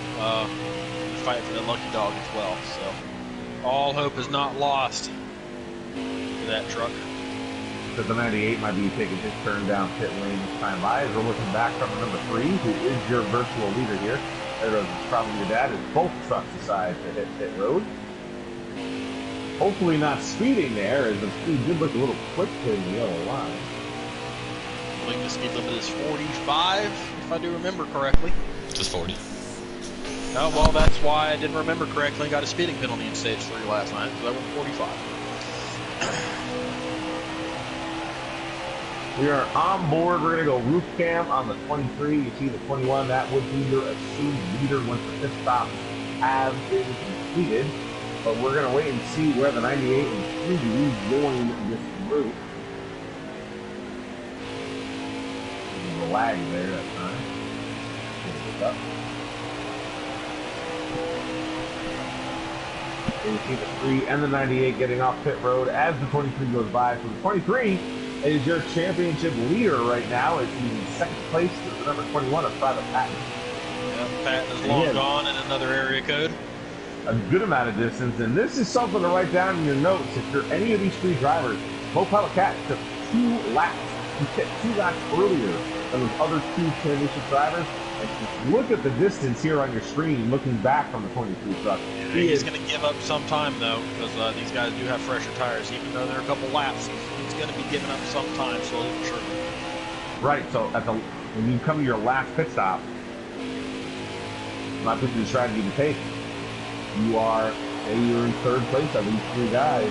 fighting for the lucky dog as well. So all hope is not lost for that truck. So the 98 might be taking his turn down pit lane this time by as we're looking back from the number 3, who is your virtual leader here. There goes probably your dad, as both trucks decide to hit pit road. Hopefully not speeding there, as the speed did look a little quick hitting the yellow line. I believe the speed limit is 45, if I do remember correctly. Just 40. Oh, well, that's why I didn't remember correctly and got a speeding penalty in stage 3 last night, because I went 45. We are on board. We're going to go roof cam on the 23. You see the 21. That would be your assumed leader once the pit stops have been completed. But we're going to wait and see where the 98 and 3 rejoin this group. of lag there that time. Up. You see the 3 and the 98 getting off pit road as the 23 goes by. So the 23 is your championship leader right now. It's in second place to the number 21 of Private Patton. Yep, Patton is long gone in another area code. A good amount of distance, and this is something to write down in your notes. If you're any of these three drivers, Mopilot Cat took 2 laps. He hit 2 laps earlier than those other 2 championship drivers. And just look at the distance here on your screen, looking back from the 22 truck. He's going to give up some time, though, because these guys do have fresher tires. Even though they're a couple laps, he's going to be giving up some time, slowly but surely. Right, so when you come to your last pit stop, not put the strategy to take. You are, say you're in third place of these 3 guys,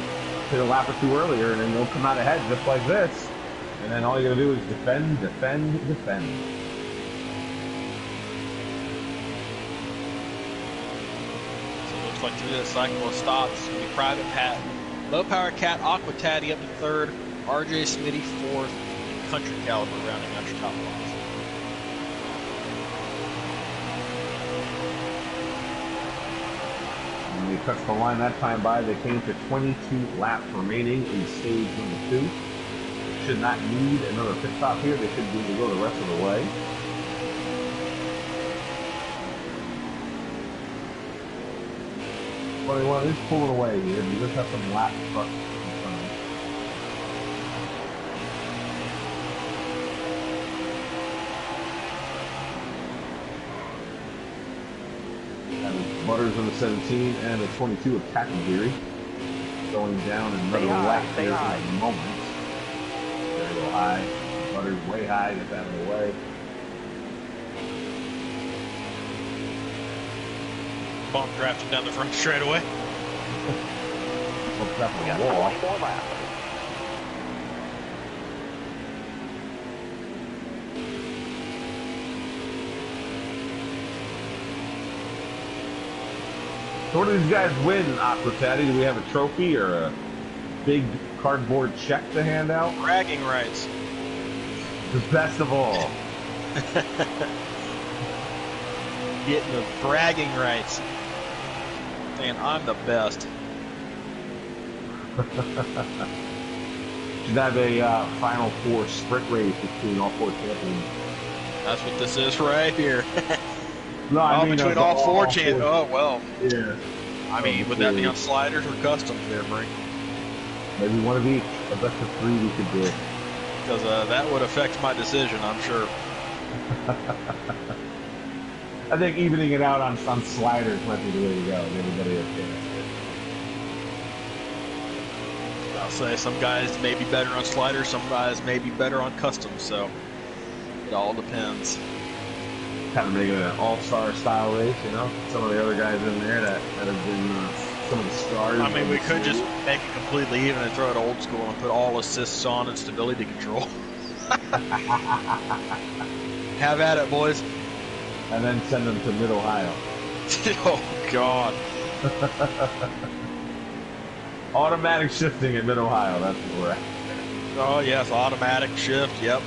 hit a lap or 2 earlier, and then they'll come out ahead just like this. And then all you gotta do is defend, defend, defend. So it looks like through this cycle of stops, it's going to be Private Pat, Low Power Cat, Aqua Taddy up to 3rd, RJ Smitty 4th, and Country Caliber rounding out your top lots. When they touched the line that time by, they came to 22 laps remaining in stage number 2. They should not need another pit stop here. They should be able to go the rest of the way. Well, is pulling away here. You just have some lap trucks in front of them. That is Butters on the 17 and the 22 of Cackenberry going down another lap here in a moment. There we go, high. Butters way high, get that out of the way. Bump drafting down the front straightaway. Looks up We on got the wall. 24 laps. So what do these guys win, Aqua Taddy? Do we have a trophy or a big cardboard check to hand out? Bragging rights. The best of all. Getting the bragging rights. And I'm the best. Should have a Final Four sprint race between all 4 champions. That's what this is right here. No, I mean between all 4 champions. Oh, well. Yeah. I mean, would that be on sliders or customs there, Brink? Maybe one of each. A best of 3 we could do. Because that would affect my decision, I'm sure. I think evening it out on sliders might be the way to go. Everybody okay. I'll say some guys may be better on sliders, some guys may be better on customs, so it all depends. Kind of make it an all-star style race, you know? Some of the other guys in there that have been some of the stars. I mean, we could just make it completely even and throw it old school and put all assists on and stability control. Have at it, boys. And then send them to Mid-Ohio. Oh, God. Automatic shifting at Mid-Ohio, that's where we're at. Oh, yes, automatic shift, yep.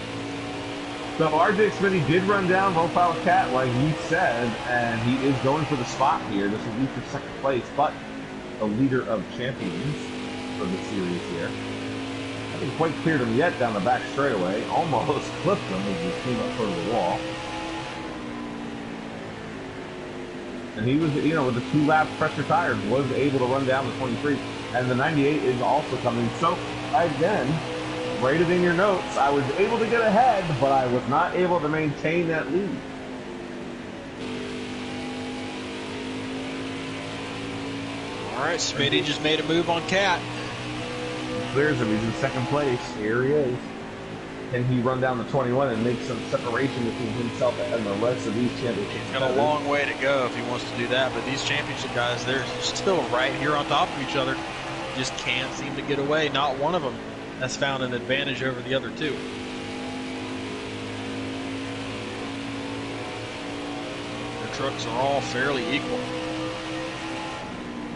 So RJ Smitty did run down Mopilot Cat, like he said, and he is going for the spot here. This will be for second place, but the leader of champions for the series here. Hasn't quite cleared him yet down the back straightaway. Almost clipped him as he came up toward the wall. And he was, you know, with the 2-lap pressure tires, was able to run down the 23. And the 98 is also coming. So, again, write it in your notes. I was able to get ahead, but I was not able to maintain that lead. All right, Smitty just made a move on Cat. Clears him. He's in second place. Here he is. Can he run down the 21 and make some separation between himself and the rest of these championships? He's got a long way to go if he wants to do that, but these championship guys, they're still right here on top of each other. Just can't seem to get away. Not one of them has found an advantage over the other 2. Their trucks are all fairly equal.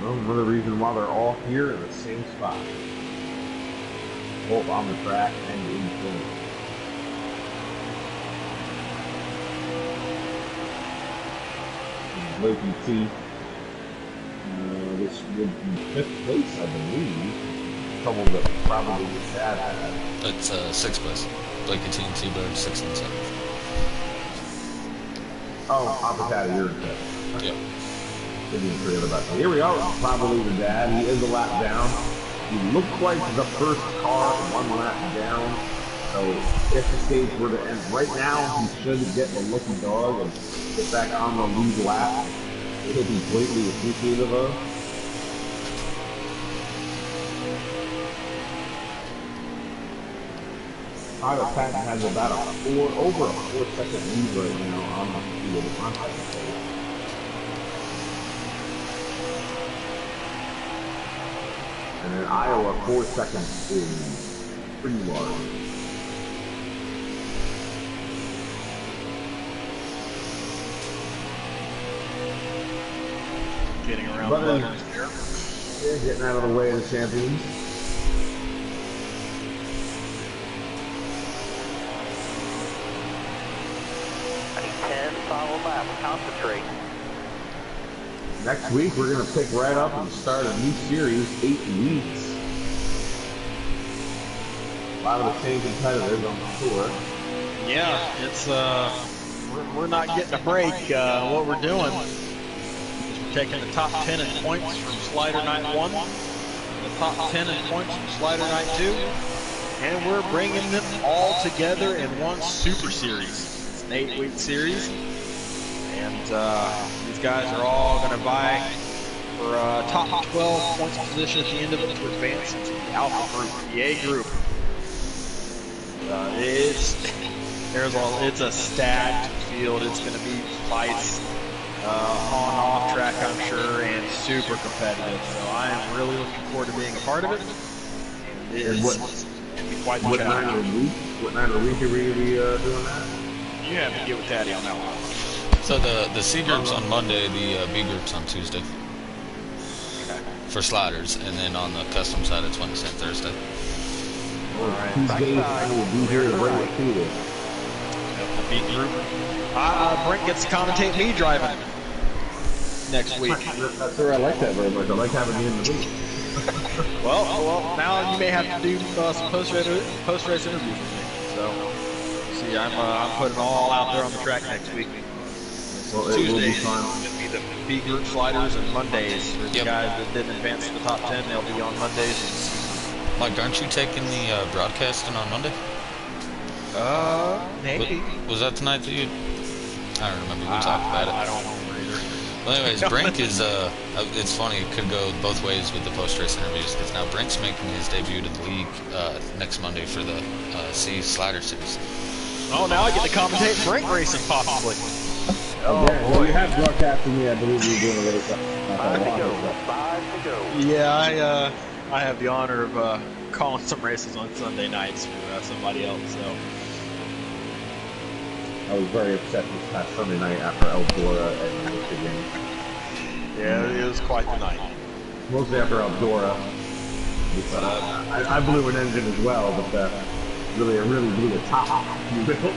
Well, another reason why they're all here in the same spot. Both on the track and in field. Loki T. This would be 5th place, I believe. Trouble that probably his dad had. It's 6th place. Blake and T-Bird, 6th and 7th. Oh, Opacata, you're in 5th. Yep. Didn't forget about that. Here we are, probably the dad. He is a lap down. He looks like the first car 1 lap down. So if the stage were to end right now, he should get the lucky dog and get back on the lead lap. He'll be greatly appreciative of. Tyler Patton has about over a 4-second lead right now on the field on second place. And in Iowa, 4 seconds is pretty large. Getting around But, the letters here. Yeah, getting out of the way of the champions. I need 10, follow lap, concentrate. Next week, we're going to pick right up and start a new series, 8 weeks. A lot of the same competitors on the tour. Yeah, it's we're not getting a break. What we're doing is we're taking the top 10 in points from Slider Night 1, the top 10 in points from Slider Night 2, and we're bringing them all together in one Super Series. It's an 8-week series, and these guys are all going to vie for top 12 points position at the end of it to advance into the Alpha Group, the A Group. It's a stacked field. It's going to be fights on and off track, I'm sure, and super competitive. So I am really looking forward to being a part of it. And what night of the week? What night of the week are we going to be doing that? You have to get with Daddy on that one. So the C group's on Monday, the B group's on Tuesday. For sliders, and then on the custom side it's Wednesday and Thursday. Tuesday, I will be here to bring it to you. The B group. Brent gets to commentate me driving next week. That's where I like that very much. I like having you in the booth. Well, now you may have to do some post-race interviews with me. So, see, I'm putting all out there on the track next week. Well, it will be Tuesdays fun. will be the B group sliders, and Mondays for the Yep. guys that didn't advance to the top 10. They'll be on Mondays. Mike, aren't you taking the broadcasting on Monday? Maybe. Was that the night that you... I don't remember. We talked about it. I don't remember either. Well, anyways, Brink is, it's funny, it could go both ways with the post-race interviews, because now Brink's making his debut to the league next Monday for the C Slider Series. Oh, now I get to commentate Brink racing, possibly. Oh, yeah, well, you have broadcasting me. I believe you're doing a little something. 5 to go, 5 to go. Yeah, I have the honor of calling some races on Sunday nights for somebody else, so... I was very upset this past Sunday night after Eldora and Michigan. Yeah, it was quite the night. Mostly after Eldora. I blew an engine as well, but really blew the top. Absolutely.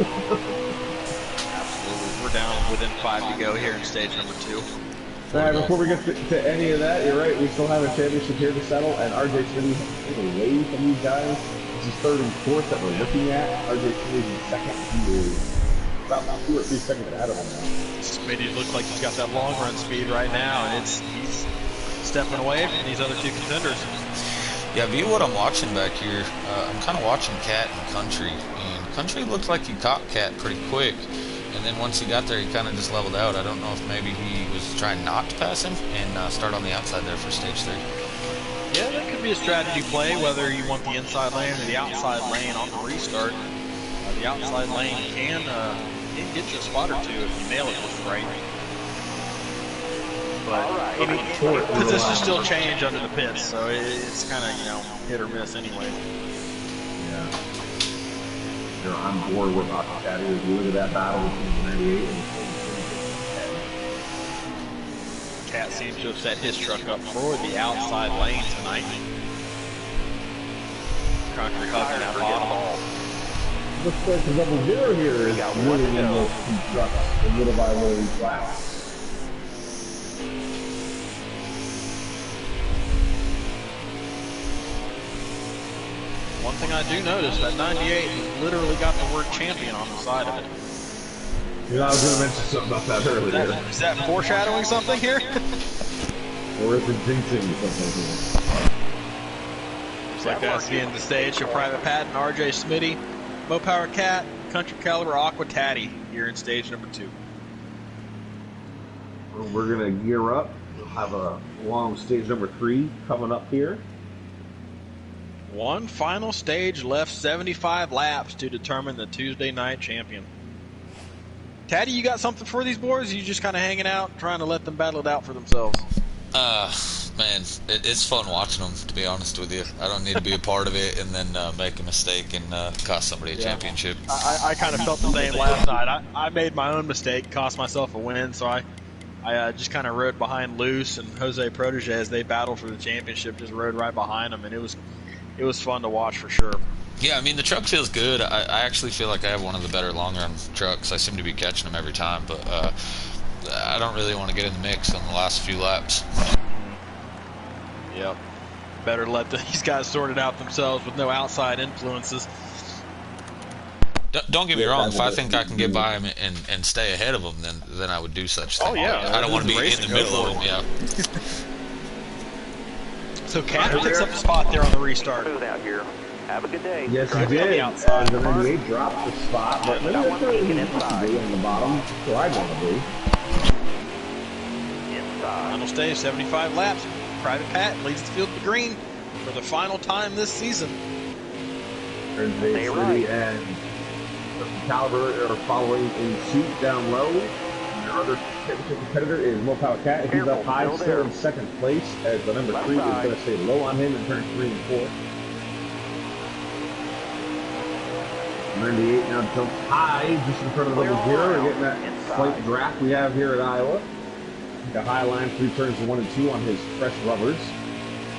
We're down within 5 to go here in stage number 2. Alright, before we get to any of that, you're right, we still have a championship here to settle, and RJ Smitty is away from these guys. This is 3rd and 4th that we're looking at. RJ Smitty is in 2nd. He is about 2 or 3 seconds ahead of him now. Smitty looks like he's got that long run speed right now, and he's stepping away from these other 2 contenders. Yeah, view what I'm watching back here. I'm kind of watching Cat and Country, and Country looked like he caught Cat pretty quick. And then once he got there, he kind of just leveled out. I don't know if maybe he was trying not to pass him and start on the outside there for stage 3. Yeah, that could be a strategy play, whether you want the inside lane or the outside lane on the restart. The outside lane can get you a spot or 2 if you nail it just right. But positions still change under the pits, so it's kind of, hit or miss anyway. Yeah. You're on board with Octavia as we look at that battle between the 98 and the Cat seems to have set his truck up for the outside lane tonight. Country hugging that bottom. looks like the double zero here is winning in those 2 trucks, little by little, these laps. One thing I do notice, that 98 literally got the word champion on the side of it. You know, I was going to mention something about that earlier. Is that foreshadowing something here? Or is it jinxing something here? Looks like that's the end of the stage. So Private Pat and RJ Smitty, Mo Power Cat, Country Caliber Aqua Tatty here in stage number 2. We're going to gear up. We'll have a long stage number 3 coming up here. One final stage left, 75 laps to determine the Tuesday night champion. Tatty, you got something for these boys? Or you just kind of hanging out, trying to let them battle it out for themselves? Man, it's fun watching them, to be honest with you. I don't need to be a part of it and then make a mistake and cost somebody a championship. I kind of felt the same last night. I made my own mistake, cost myself a win, so I just kind of rode behind Luce and Jose Protege as they battled for the championship, just rode right behind them, and it was fun to watch for sure. Yeah, I mean, the truck feels good. I actually feel like I have one of the better long-run trucks. I seem to be catching them every time, but I don't really want to get in the mix on the last few laps. Yep. Better let these guys sort it out themselves with no outside influences. Don't get me wrong. If I think I can get by them and stay ahead of them, then I would do such things. Oh, yeah. I don't want to be in the middle of them, yeah. So Cat picks up the spot there on the restart. Smooth out here. Have a good day. Yes, he on did. the outside. The 98 dropped the spot, but maybe Got one that's where peeking he's supposed to inside. be on the bottom, so I want to be. Inside. Final stage, 75 laps. Private Pat leads the field to green for the final time this season. There's Stay Bay right. City and Caliber are following in suit down low. And their other championship competitor is Mo Power Cat. He's Careful, up high, still still there. in second place, as the number Left 3 is side. going to stay low on him in turn 3 and 4. 98 now jumps high, just in front of the Clear number all 0. We're around. getting that Inside. slight draft we have here at Iowa. The high line 3 turns 1 and 2 on his fresh rubbers.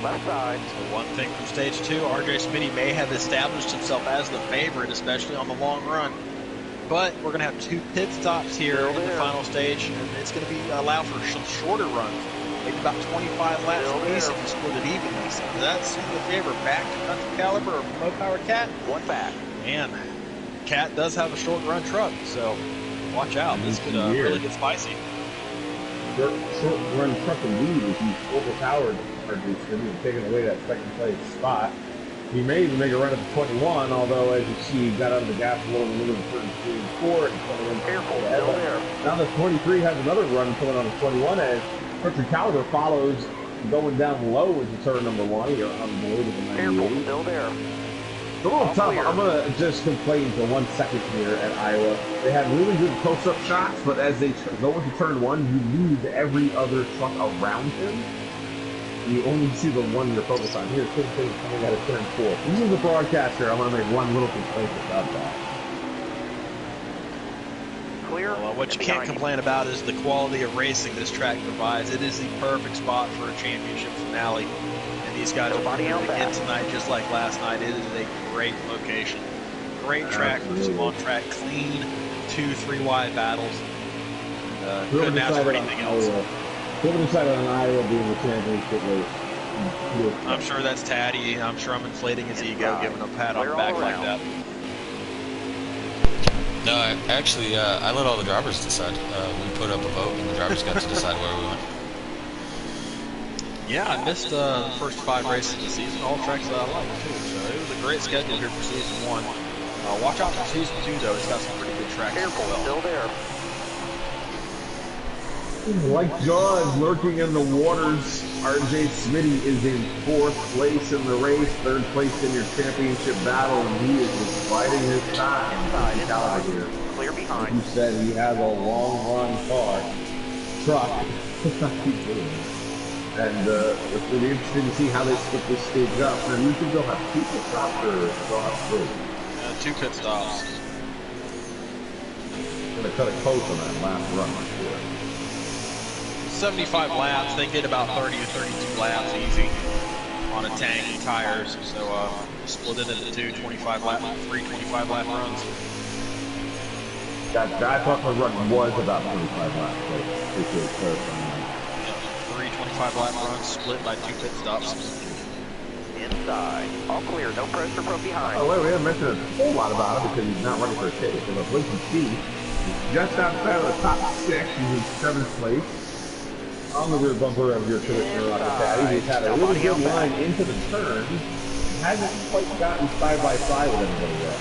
Left side. So one thing from stage 2, RJ Smitty may have established himself as the favorite, especially on the long run. But we're going to have 2 pit stops here Still in the there. final stage, and it's going to be allow for some shorter runs, maybe about 25 laps Still apiece there. if you split it evenly. So that's the favor back to Country Caliber or Mo Power Cat. One back. And Cat does have a short run truck, so watch out. This could really get spicy. Short run truck and lead as he's overpowered RJ Smitty and taking away that second place spot. He may even make a run at the 21, although as you see, he got out of the gas a little in the middle of turn 3 and 4. And 21 Careful, ahead. still there. Now the 23 has another run coming on the 21 as Country Caliber follows going down low into turn number 1 here on the way to the Careful, 98. still there. It's a little All tough. clear. I'm going to just complain for 1 second here at Iowa. They have really good close-up shots, but as they go into turn 1, you lose every other truck around him. You only see the one you're focused on. Here's King King coming out of turn 4. This is the broadcaster. I'm going to make one little complaint about that. Clear. Well, what you and can't behind complain about is the quality of racing this track provides. It is the perfect spot for a championship finale. And these guys are Nobody doing out it back. again tonight, just like last night. It is a great location. Great track for some on-track, clean 2-3 wide battles. Couldn't ask for anything else. Whoever decided on Iowa being the championship race? I'm sure that's Tatty. I'm sure I'm inflating his ego, giving him a pat on the back like that. No, I let all the drivers decide. We put up a vote, and the drivers got to decide where we went. Yeah, I missed the first 5 races of the season, all tracks that I like too. So it was a great schedule here for season 1. Watch out for season 2 though; it's got some pretty good tracks Careful, as well. still there. Like Jaws lurking in the waters, RJ Smitty is in 4th place in the race, 3rd place in your championship battle, and he is just biding his time. Inside, Caliber inside. here. Clear Like behind. you said, he has a long run truck. And it'll be interesting to see how they split this stage up. And you think they'll have 2 pit stops or they'll have 3? 2 pit stops. Gonna cut it close on that last run right here. 75 laps, they get about 30 to 32 laps easy on a tank and tires. So split it into 3 25 lap runs. I thought the run was about 25 laps, but appreciate clarifying that. 3 25 lap runs split by 2 pit stops. Inside. All clear. No pressure from behind. Oh, wait, we haven't mentioned a whole lot about him because he's not running for a ticket. But Blakey T is just outside of the top 6. He's in 7th place. On the rear bumper of your traditional Caddy. He's had a really good line into the turn. Hasn't quite gotten side by side with anybody yet.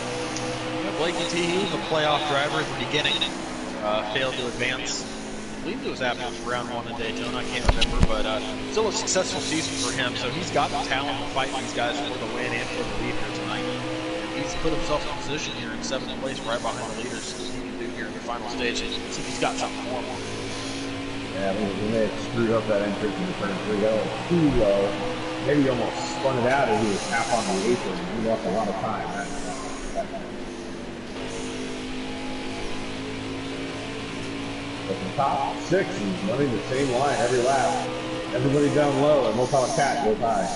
Blakey T, he was a playoff driver at the beginning. Failed to advance. I believe it was after round 1 in Daytona, I can't remember, but still a successful season for him. So he's got the talent to fight these guys for the win and for the lead here tonight. And he's put himself in position here in 7th place, right behind the leaders. So he can do here in the final stage. See if he's got something more. Yeah, we may have screwed up that entrance in the turn 3. Got a little too low. Maybe he almost spun it out as he was half on the apron. He lost a lot of time. But the top 6 is running the same line every lap. Everybody down low, and Mopala Cat goes high.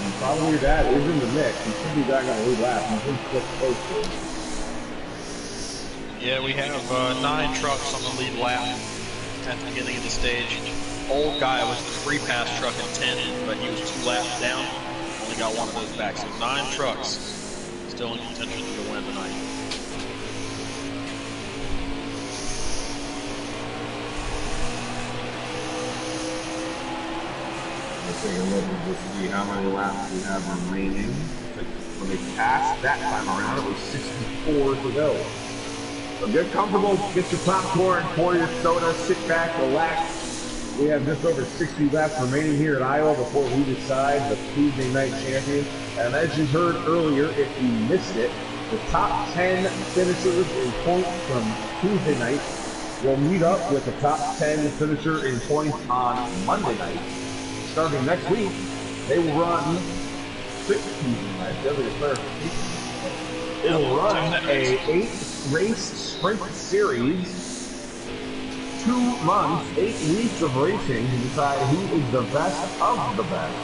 And probably your dad is in the mix. He should be back on the lead lap. He's in 6th place. Yeah, we have 9 trucks on the lead lap at the beginning of the stage. Old guy was the free pass truck in 10, but he was 2 laps down. Only got 1 of those back, so 9 trucks still in contention to win tonight. Let's take a look and just see how many laps we have remaining. When they passed that time around, it was 64 to go. So get comfortable, get your popcorn, pour your soda, sit back, relax. We have just over 60 laps remaining here at Iowa before we decide the Tuesday night champion. And as you heard earlier, if you missed it, the top 10 finishers in points from Tuesday night will meet up with the top 10 finisher in points on Monday night. Starting next week, they will run 6 Tuesday nights. They'll run a 8-race sprint series. 2 months, 8 weeks of racing to decide who is the best of the best.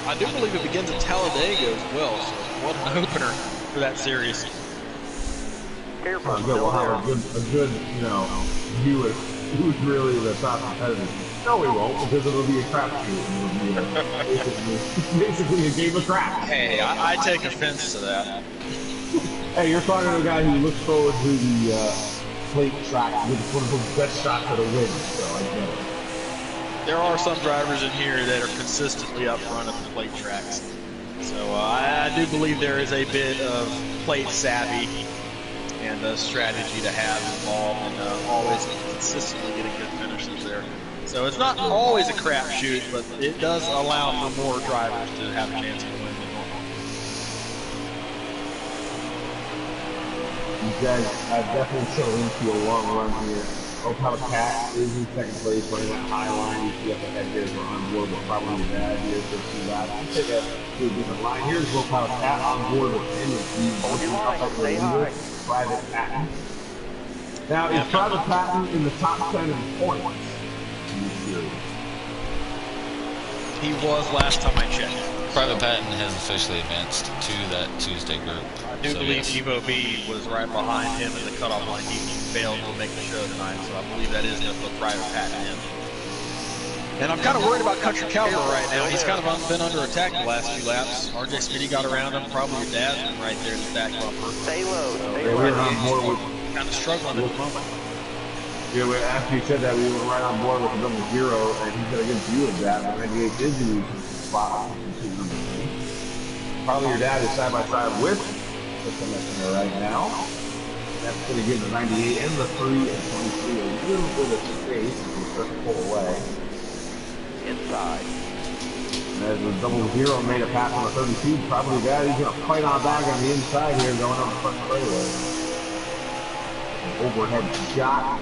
I do believe it begins at Talladega as well, so what an opener for that series. Careful. Good. We'll have a good, view of who's really the top competitor. No, we won't, because it'll be a crapshoot. It'll be basically a game of crap. Hey, I take offense to that. Hey, you're talking to a guy who looks forward to the plate track with one of the best shots of the win, so I get it. There are some drivers in here that are consistently up front at the plate tracks. So I do believe there is a bit of plate savvy and a strategy to have involved and always consistently getting good finishes there. So it's not always a crapshoot, but it does allow for more drivers to have a chance to win than normal. You guys have definitely settled into a long run here. Opala Cat is in 2nd place, running that high line. You see up ahead here, we're on board with probably your dad here for 2 laps. Let's take a different line. Here's Opala Cat on board with him. Hold your line, stay high. Private Patton. Now, is Private Patton in the top 10 in points in this series? He was last time I checked. Private Patton has officially advanced to that Tuesday group. I do believe Evo B was right behind him in the cutoff line. He failed to make the show tonight, so I believe that is going to put Private Patton in. And I'm kind of worried about Country Cowboy right now. He's kind of been under attack the last few laps. RJ Smitty got around him. Probably your dad's been right there in the back bumper. Stay low. Stay Yeah, low. we're on board with. Kind of struggling at the moment. Yeah, after you said that, we were right on board with the number 0, and he's got a good view of that. The 98 is the losing spot. Probably your dad is side by side with the commissioner right now. That's going to give the 98 and the 3 and 23 a little bit of space as we start to pull away. Inside. And as the 00 made a pass on the 32, probably your dad is going to fight on back on the inside here, going on the front straightaway. An overhead shot.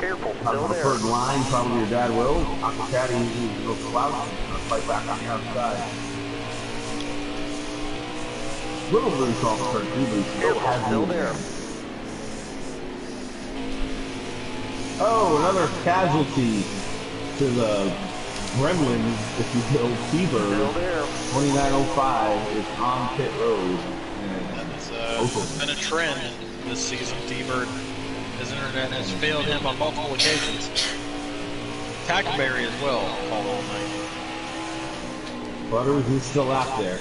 Careful. On Still the there. preferred line, probably your dad will. Uncle Caddy uses no slouch. He's going to fight back on the outside. Little loose off the turn 2, but he still Careful. has Still the there. Oh, another casualty to the Gremlins, if you will, T-Bird. Still there. 2905 is on pit road. It's been a trend this season. T-Bird His internet has failed him on multiple occasions. Tackleberry as well, called all night. Butters is still out there.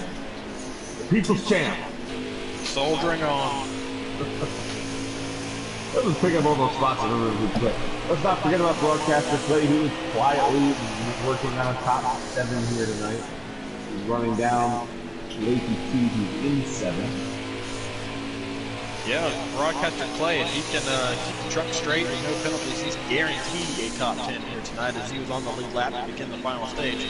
The people's champ. Soldiering on. Let's just pick up all those spots and remember who quit. Let's not forget about broadcaster Clay, who is quietly working on a top 7 here tonight. He's running down Lazy T, who's in 7. Yeah, broadcaster Clay, if he can keep the truck straight with no penalties, he's guaranteed a top 10 here tonight as he was on the lead lap to begin the final stage.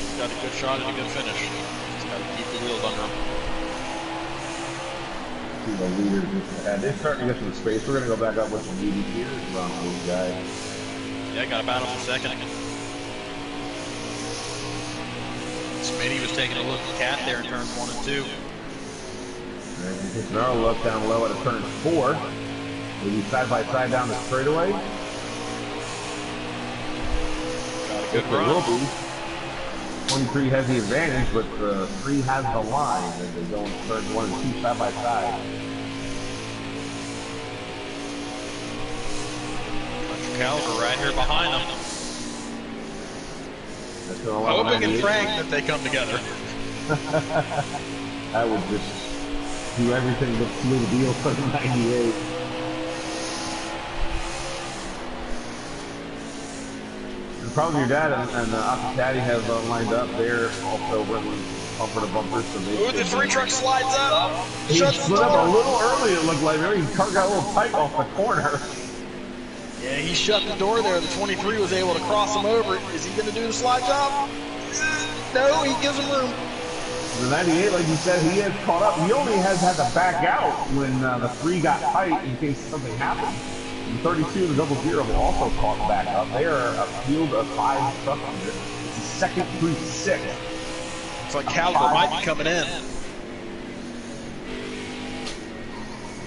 He's got a good shot and a good finish. He's got to keep the wheels under him. See the leaders. They're starting to get some space. We're going to go back up with some leaders here around those guys. Yeah, got a battle for second. Smitty was taking a look at Cat there in turns 1 and 2. And he takes another look down low at a turn 4. Maybe side by side down the straightaway. Got a good It will run. be. 23 has the advantage, but 3 has the line as they go in turns 1 and 2 side by side. Country Caliber right here behind them. That's gonna allow Hoping and 98. praying that they come together. I would just do everything but seal the deal for the 98. And probably your dad and Aqua Caddy have lined up there also running bumper to bumper. So they Ooh, the 3 truck slides up. he Shuts the split up a door. little early, it looked like. Maybe his car got a little tight off the corner. Yeah, he shut the door there. The 23 was able to cross him over. Is he going to do the slide job? No, he gives him room. The 98, like you said, he has caught up. He only has had to back out when the 3 got tight in case something happened. The 32 and the 00 will also caught back up. They are a field of 5 trucks here. It's the second through 6. It's like Caliber might be coming in.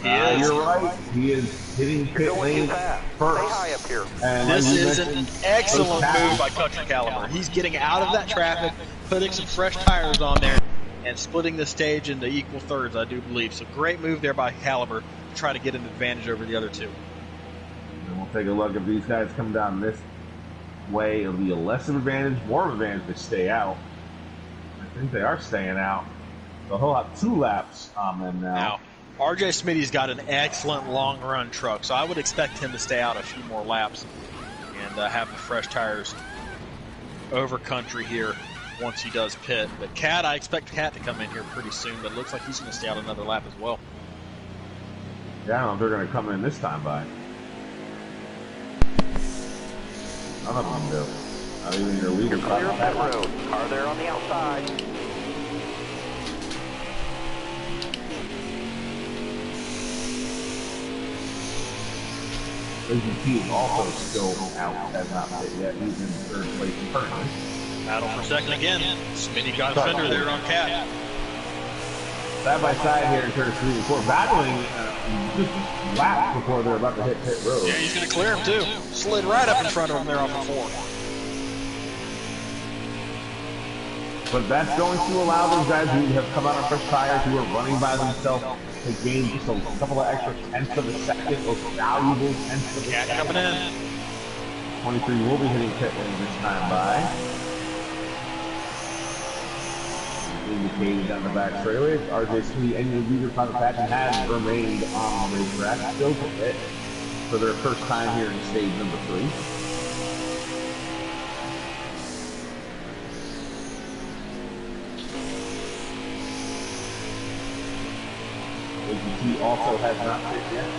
He is. You're right. He is hitting pit Going lane too fast. first. Stay high up here. And This like you is an mentioned, excellent those move passes- by Country Caliber. He's getting out of that traffic, putting some fresh tires on there, and splitting the stage into equal thirds, I do believe. So great move there by Caliber to try to get an advantage over the other 2. And we'll take a look if these guys come down this way. It'll be a less of an advantage, more of an advantage to stay out. I think they are staying out. So he'll have 2 laps on them now. Now, RJ Smitty's got an excellent long run truck, so I would expect him to stay out a few more laps and have the fresh tires over Country here once he does pit. But Cat, I expect Cat to come in here pretty soon, but it looks like he's going to stay out another lap as well. Yeah, I don't know if they're going to come in this time by. None of them do. Not even your leader. Clear of that road. Car there on the outside. AGT is also still out, has not hit yet. He's in 3rd place currently. Battle for second again. Smitty got a fender there on Cat. Side by side here in turn 3 and 4, battling just laps before they're about to hit pit road. Yeah, he's going to clear him too. Slid right up in front of him there off the 4. But that's going to allow those guys who have come out on fresh tires, who are running by themselves, to gain just a couple of extra tenths of a second, those valuable tenths of a Cat second. coming in. 23 will be hitting pit lane this time by. Indicated on the back straightaway. RJ Sweet and your leader Private Patchen had remained on the racetrack, still to pit for their first time here in stage number 3. AGT also has not pit yet.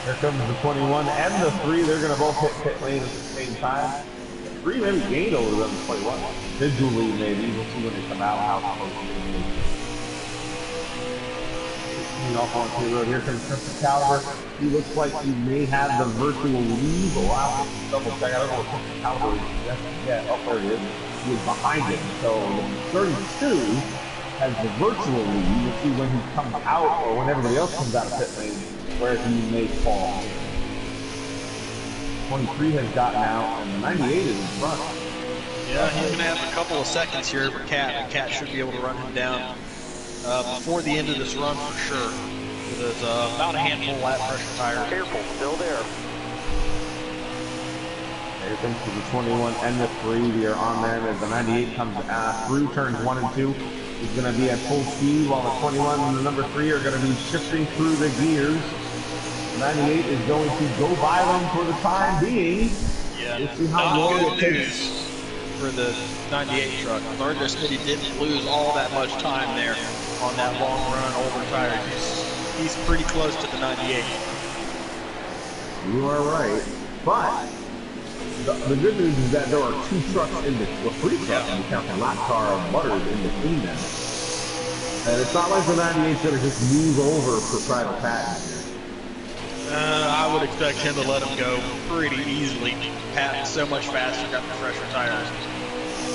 Here comes the 21 and the 3. They're going to both hit pit lane at the same time. The 3 maybe gained over them the 21. Visually, maybe. We'll see when they come out how close they is. 16 off on the road. Here comes Country Caliber. He looks like he may have the virtual lead. Oh, wow. Double check. I don't know what Country Caliber is suggesting yet. Oh, there he is. He is behind him. So the 32 has the virtual lead. We'll see when he comes out or when everybody else comes out of pit lane where he may fall. 23 has gotten out, and the 98 is in front. Yeah, he's going to have a couple of seconds here for Cat, and Cat should be able to run him down before the end of this run for sure. There's about a handful of lap pressure tires. Careful, still there. Here comes to the 21 and the 3. We are on them as the 98 comes through turns 1 and 2. He's going to be at full speed while the 21 and the number 3 are going to be shifting through the gears. 98 is going to go by them for the time being. Yeah, We'll see how not long good it news takes. for the 98 truck. RJ Smitty didn't lose all that much time there on that long run over tires. He's pretty close to the 98. You are right. But the good news is that there are 2 trucks in the 3 trucks, and you count the lap car of Butters in between them. And it's not like the 98's going to just move over for private patent here. I would expect him to let him go pretty easily. Patton's so much faster, got the fresher tires.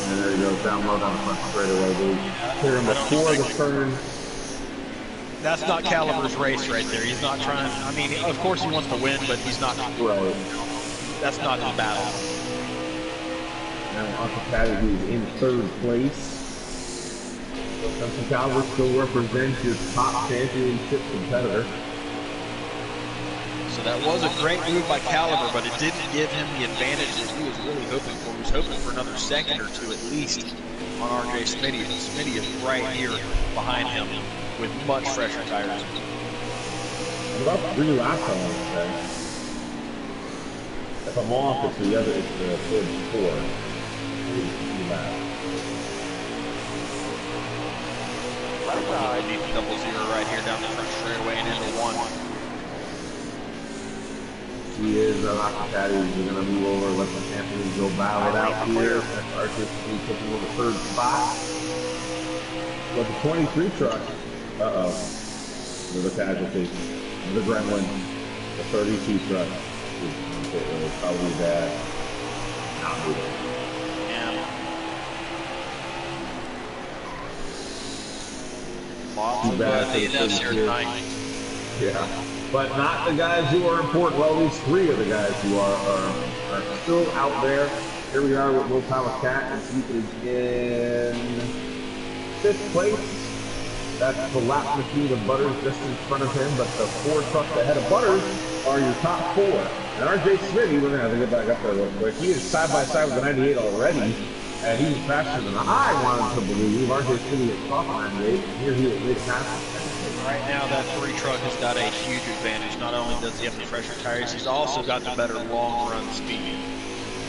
And there he goes, down low down the front straightaway, dude. Clear him before the turn. That's not Caliber's race right there. He's not trying. I mean, of course he wants to win, but he's not. Right. That's not his battle. Now Uncle Patty, who's in 3rd place. Uncle Caliber still represents your top championship competitor. So that was a great move by Caliber, but it didn't give him the advantage that he was really hoping for. He was hoping for another second or 2 at least on RJ Smitty. And Smitty is right here behind him with much fresher tires. About 3 laps, I want to say. If I'm off, it's the other, it's the 3rd 4. 3 laps. Left side. Deep double zero right here down the front straightaway and into 1. He is Uncle Patty. We're going to move over, let the champions go battle it out here. That's Archer taking over the 3rd spot. But the 23 truck, there's a casualty. The Gremlin, the 32 truck. Probably bad. Not moving. Yeah. Lots Too of bad for the DNFs here 32. tonight. Yeah. But not the guys who are important. Well, at least 3 of the guys who are still out there. Here we are with Will Power Cat, and he is in 5th place. That's the lap machine of Butters just in front of him, but the 4 trucks ahead of Butters are your top 4. And RJ Smitty, we're going to have to get back up there real quick. He is side by side with the 98 already, and he's faster than I wanted to believe. RJ Smitty is top 98, and here he is mid pass. Right now, that 3 truck has got a huge advantage. Not only does he have the fresher tires, he's also got the better long run speed.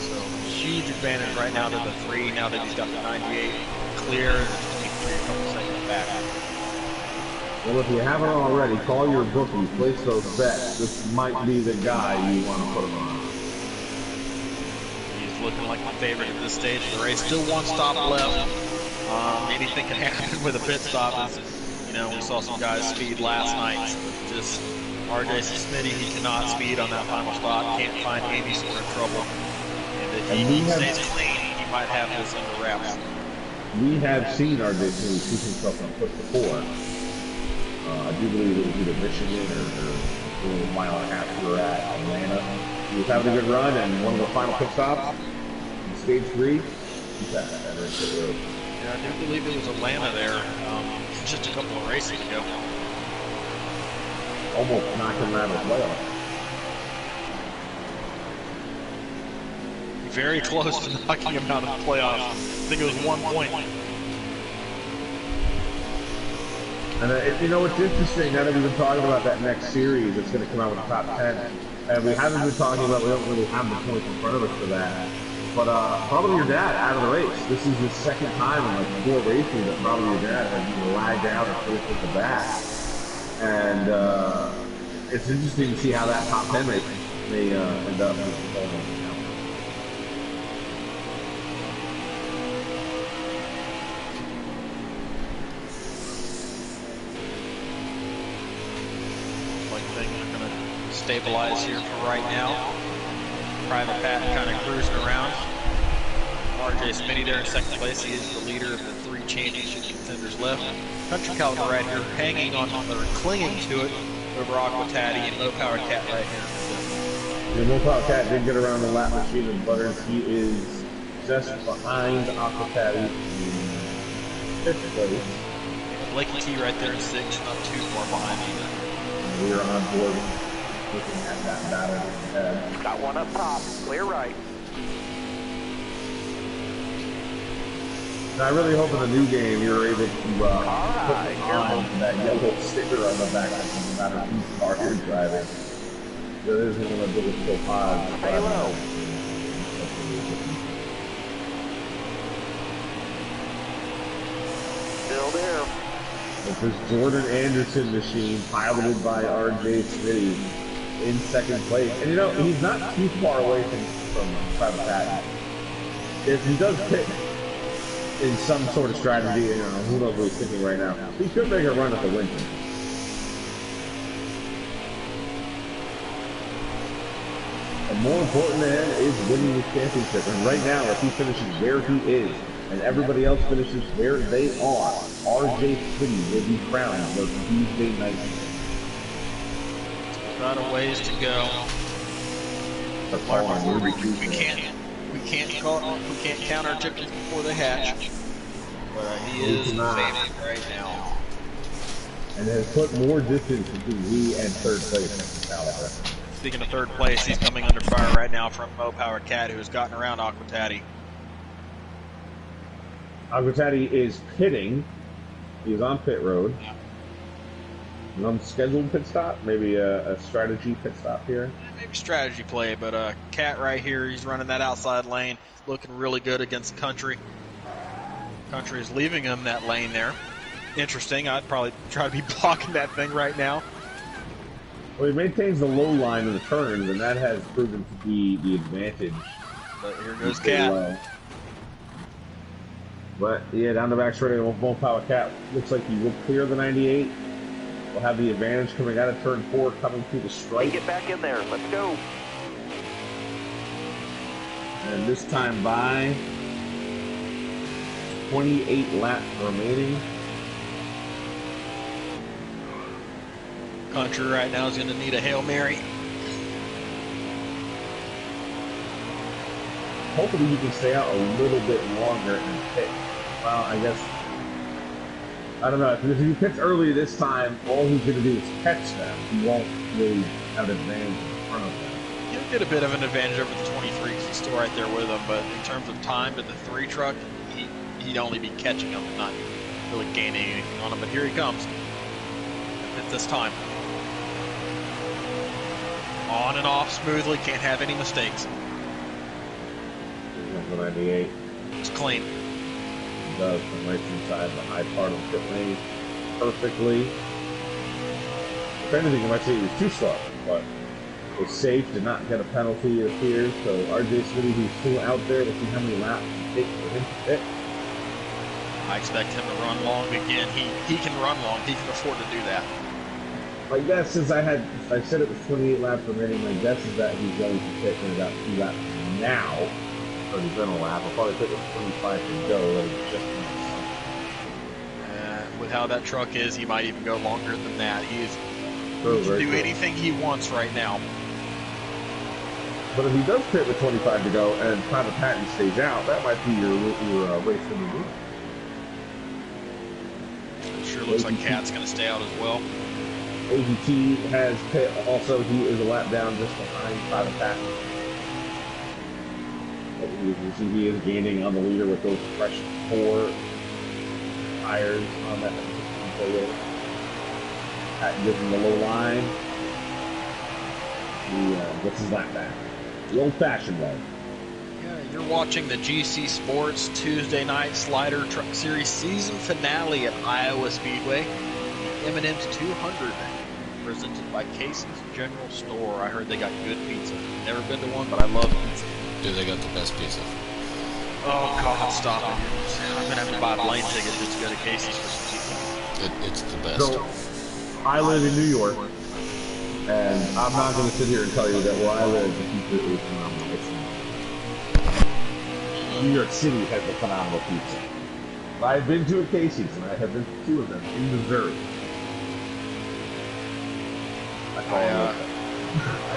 So, huge advantage right now to the 3, now that he's got the 98 clear and the 23 a couple seconds back. Well, if you haven't already, call your bookie, place those bets. This might be the guy you want to put him on. He's looking like the favorite at this stage of the race. Still 1 stop left. Anything can happen with a pit stop. You know, we saw some guys speed last night. Just RJ Smitty, he cannot speed on that final spot. Can't find any sort of trouble. And if he stays clean, he might have this under wraps. We have seen RJ Smitty shoot himself on foot before. I do believe it was either Michigan or a mile and a half we were at Atlanta. He was having a good run, and one of the final pit stops in stage 3, he passed that right to the road. Yeah, I do believe it was Atlanta there just a couple of races ago. Almost knocked him out of the playoff. Very close to knocking him out of the playoffs. I think it was 1 point. And you know, it's interesting now that we've been talking about that next series that's going to come out with the top 10. And we haven't been talking about, we don't really have the points in front of us for that. But Probably Your Dad out of the race. This is the 2nd time in like 4 races that Probably Your Dad has lagged out and finished at the back. And it's interesting to see how that top 10 race may end up. Stabilize here for right now. Private Pat kind of cruising around. RJ Smitty there in 2nd place. He is the leader of the 3 championship contenders left. Country Caliber right here hanging on, or clinging to it over Aqua Taddy and Low Power Cat right here. Yeah, Low Power Cat did get around the lap machine of Butters. He is just behind Aqua Taddy in 5th place. Blakey T right there in 6th, not too far behind either. We are on board looking at that battle. Got one up top. Clear right. And I really hope in the new game you're able to put right, on that yellow sticker on the back, no matter whose car you're driving. There is one of the biggest still pods. Stay low. Still there. It's this Jordan Anderson machine piloted by RJ Smitty in 2nd place. And you know, he's not too far away from Travis Patton. If he does pit in some sort of strategy, you know, who knows what he's thinking right now. He could make a run at the winter. And more important to him is winning the championship. And right now, if he finishes where he is, and everybody else finishes where they are, RJ Smitty will be crowned the Tuesday night. Got a ways to go. We can't count our chickens before they hatch. But he is favored right now. And has put more distance between he and 3rd place in Caliber. Speaking of 3rd place, he's coming under fire right now from Mo Power Cat, who has gotten around Aquatati. Aquatati is pitting. He's on pit road. An unscheduled pit stop, maybe a strategy pit stop here. Maybe strategy play, but Cat right here, he's running that outside lane, looking really good against Country. Country is leaving him that lane there. Interesting. I'd probably try to be blocking that thing right now. Well, he maintains the low line of the turns, and that has proven to be the advantage. But here goes Cat. But yeah, down the back straight, Mo Power Cat looks like he will clear the 98. Will have the advantage coming out of turn 4, coming through the stripe. Get back in there. Let's go. And this time by 28 laps remaining. Country right now is going to need a Hail Mary. Hopefully he can stay out a little bit longer and pit. Well, I guess, I don't know. If he pits early this time, all he's going to do is catch them. He won't really have an advantage in front of them. He'll get a bit of an advantage over the 23 because he's still right there with him, but in terms of time to the 3 truck, he'd only be catching him, not really gaining anything on him. But here he comes. At this time. On and off smoothly, can't have any mistakes. The 98 It's clean. does come right inside the high part of the pit lane perfectly. If anything, you might say he was too slow, but was safe, did not get a penalty, it appears. So RJ Smitty, who's still out there, we'll see how many laps it takes for him to pit. I expect him to run long again. He can run long. He can afford to do that. My guess is I said it was 28 laps remaining. My guess is that he's going to pit in about 2 laps now. Or he's been a lap. I'll probably pit with 25 to go. Like just with how that truck is, he might even go longer than that. He can do anything he wants right now. But if he does pit with 25 to go and Private Patton stays out, that might be your race in the room. It sure looks like Cat's going to stay out as well. AGT has pit also. He is a lap down just behind Private Patton. But you can see he is gaining on the leader with those fresh 4 tires on that Toyota. Patton gives him the low line. He gets his lap back. The old-fashioned way. Yeah, you're watching the GC Sports Tuesday Night Slider Truck Series season finale at Iowa Speedway. The M&M's 200, presented by Casey's General Store. I heard they got good pizza. Never been to one, but I love pizza. Dude, they got the best pizza. Oh, God, stop it. I'm going to have to buy a plane ticket just to go to Casey's for some pizza. It's the best. So, I live in New York, and I'm not going to sit here and tell you that where I live, the pizza is phenomenal. New York City has a phenomenal pizza. I've been to a Casey's, and I have been to 2 of them in Missouri. I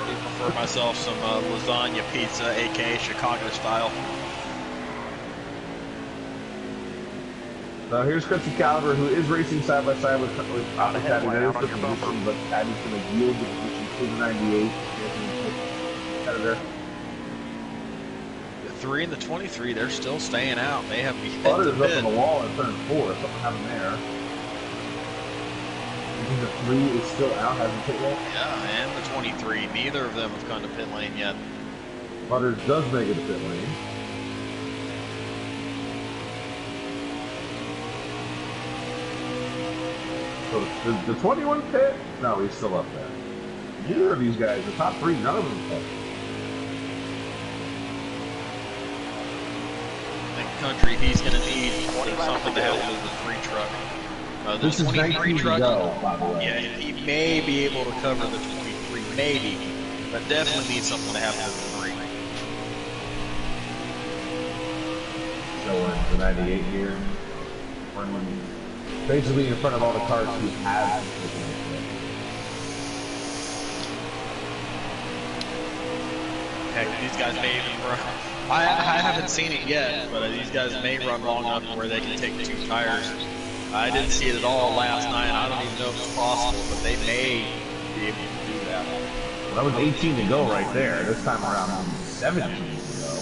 do prefer myself some lasagna pizza, aka Chicago style. Now here's Christy Caliber, who is racing side by side with Paddy. There's the position, but Paddy's going to yield the position to the 98 championship competitor. The 3 and the 23, they're still staying out. They have begun to Butter's up pit. on the wall in turn 4. Something happened there. You think the 3 is still out, hasn't pit yet? Yeah, and the 23. Neither of them have gone to pit lane yet. Butters does make it to pit lane. So the 21 pit? No, he's still up there. Neither of these guys, the top 3, none of them pit. I think country, he's going to need something to help with the 3 truck. The This is 23 19 to truck, go, by the way. yeah, he may be able to cover the 23, maybe, but definitely needs something to happen with the 3. Showing the 98 here. Basically in front of all the cars who have taken it. Heck, these guys may even run. I haven't seen it yet, but these guys may run long enough where they can take 2 tires. I didn't see it at all last night. I don't even know if it's possible, but they may be able to do that. Well, that was 18 to go right there. This time around, 17 to go.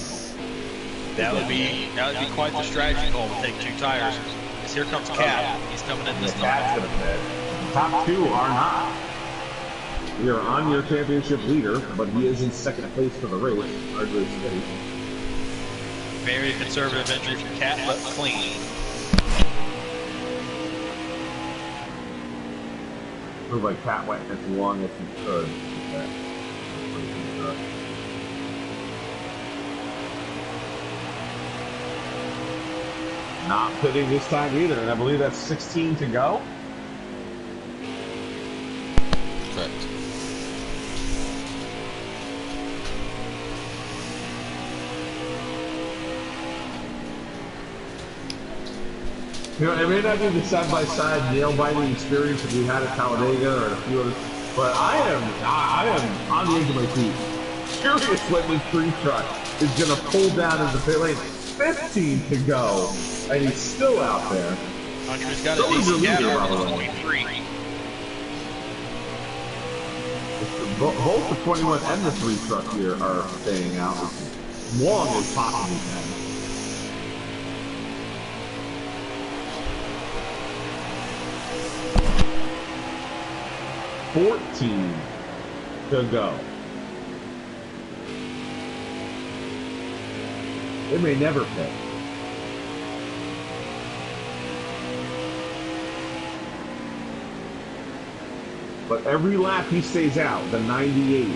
That would be quite the strategy goal to take 2 tires. Because here comes Cap. He's coming in this The Cat's time. gonna pit. The top 2 are not. We are on your championship leader, but he is in second place for the race. Hardly steady. Very conservative entry from Cap, but clean. Looks like Cat went as long as he could. Not pitting this time either, and I believe that's 16 to go. Correct. You know, it may not be the side-by-side nail-biting experience that we had at Talladega or a few others, but I am on the edge of my seat. Curious when this 3 truck is going to pull down into pit lane. 15 to go, and he's still out there. Country's got a So is decent the gap leader, by over the the way. 23. Both the 21 and the 3 truck here are staying out as long as possibly can. 14 to go. They may never pit. But every lap he stays out, the 98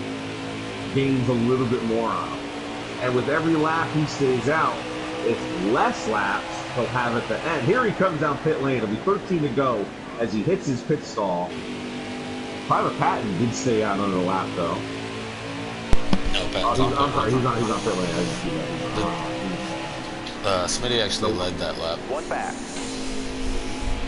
gains a little bit more on him. And with every lap he stays out, it's less laps he'll have at the end. Here he comes down pit lane. It'll be 13 to go as he hits his pit stall. Private Patton did stay out on the lap though. No, Pat. I'm sorry, he's on pit lane. I didn't see that. Smitty actually led that lap. One back.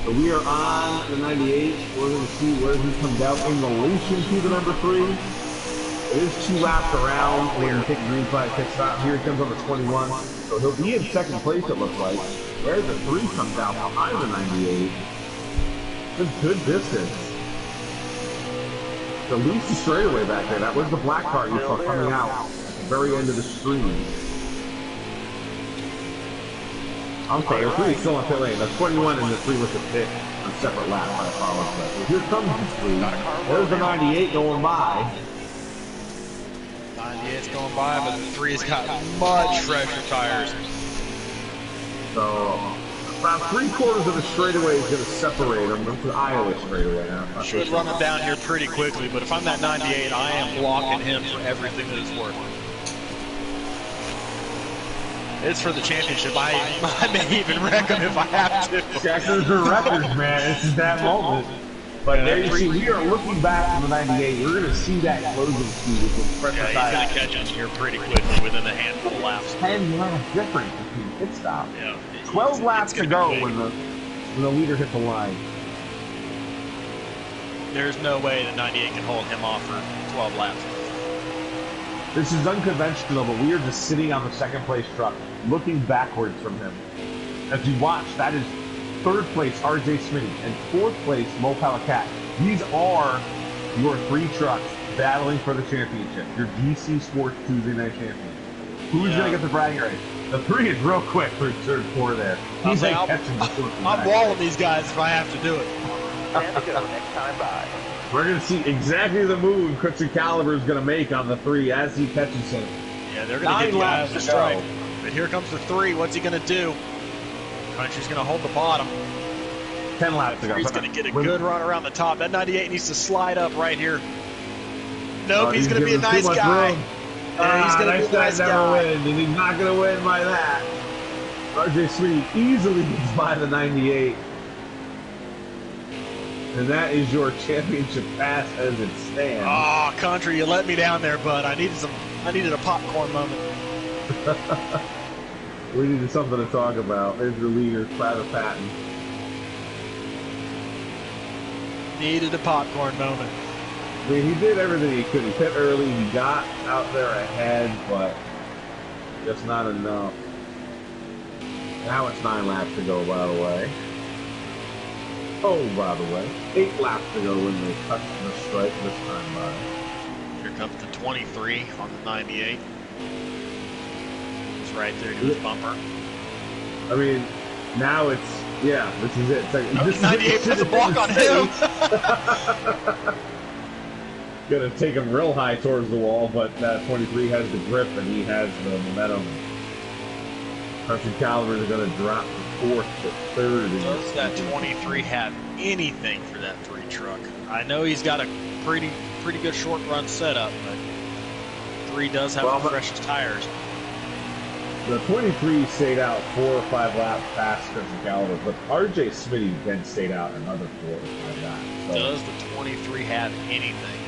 So we are on the 98. We're going to see where he comes out in relation to the number 3. It is 2 laps around. We're going to take a green flag pit stop. Here he comes on the 21. So he'll be in second place, it looks like. Where the 3 comes out behind the 98. It's a good distance. To lose the straightaway back there. That was the black car you saw coming out at the very end of the stream. I'm sorry, the 3 is still on pit lane. The 21 and the 3 was a pit on separate laps. I apologize. So here comes the 3. There's the 98 going by. 98's going by, but the 3's got much fresher tires. So about 3/4 of the straightaway is going to separate them. This is Iowa straightaway. Should run him down here pretty quickly, but if I'm that 98, I am blocking him for everything that it's worth. It's for the championship. I may even wreck him if I have to. Checkers are records, man. This is that moment. But there you see, we are looking back to the 98. We're going to see that closing speed with the pressure Yeah, he's tires. going to catch us here pretty quickly within a handful of laps. 10 laps difference between pit stops. Yeah, 12 laps it's to gonna go be when the leader hits the line. There's no way that 98 can hold him off for 12 laps. This is unconventional, but we are just sitting on the second place truck, looking backwards from him. As you watch, that is third place, RJ Smitty, and fourth place, Mo Cat. These are your three trucks battling for the championship. Your GC Sports Tuesday Night champion. Who's going to get the bragging rights? The three is real quick through third four there. He's like catching the I'm walling these guys if I have to do it. 10 to go, next time by. We're going to see exactly the move Christian Caliber is going to make on the three as he catches him. Yeah, they're going to get the guy on the to strike. go. But here comes the three. What's he going to do? Country's going to hold the bottom. 10 laps to go. He's going to get a good run around the top. That 98 needs to slide up right here. Nope, he's going to be a nice guy. Yeah, he's going to be a nice guy. Win, and he's not going to win by that. RJ Sweet easily gets by the 98. And that is your championship pass as it stands. Oh, Country, you let me down there, bud. I needed a popcorn moment. We needed something to talk about. There's your leader, Travis Patton. Needed a popcorn moment. I mean, he did everything he could. He pit early, he got out there ahead, but just not enough. Now it's 9 laps to go, by the way. Oh, by the way, 8 laps to go when they touch the stripe this time by. Here comes the 23 on the 98. It's right there to his bumper. I mean, now it's, yeah, this is it. It's like, this 98 puts a block on him. Gonna take him real high towards the wall, but 23 has the grip and he has the momentum. Christian Caliber is gonna drop to 4th to 3rd. Does that 23 have anything for that 3 truck? I know he's got a pretty good short run setup, but 3 does have the freshest tires. The 23 stayed out 4 or 5 laps past Christian Caliber, but RJ Smitty then stayed out another 4 or 5 laps. So does the 23 have anything?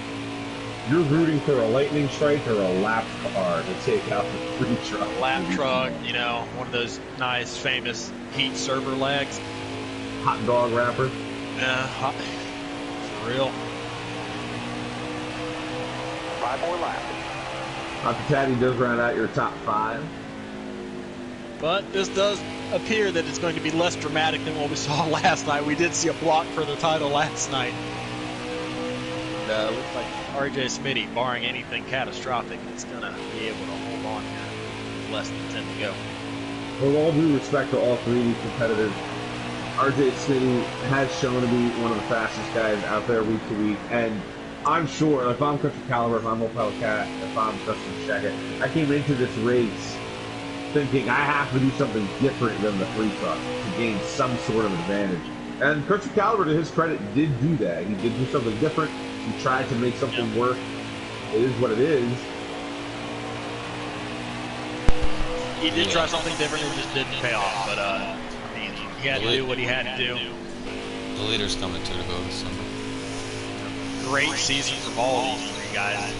you're rooting for a lightning strike or a lap car to take out the 3 truck. Lap truck, you know, one of those nice, famous heat server legs. Hot dog wrapper. Hot. For real. 5 more laps. Hospitality does round out your top 5. But this does appear that it's going to be less dramatic than what we saw last night. We did see a block for the title last night. Looks like RJ Smitty, barring anything catastrophic, is going to be able to hold on here with less than 10 to go. With all due respect to all 3 of these competitors, RJ Smitty has shown to be one of the fastest guys out there week to week, and I'm sure if I'm Christian Caliber, if I'm Opel Cat, if I'm Justin Shackett, I came into this race thinking I have to do something different than the 3 truck to gain some sort of advantage. And Christian Caliber, to his credit, did do that. He did do something different. He tried to make something work. It is what it is. He did try something different, it just didn't pay off. But I mean, he had to do what he had to do. The leader's coming to go this summer. Great season from all of these 3 guys.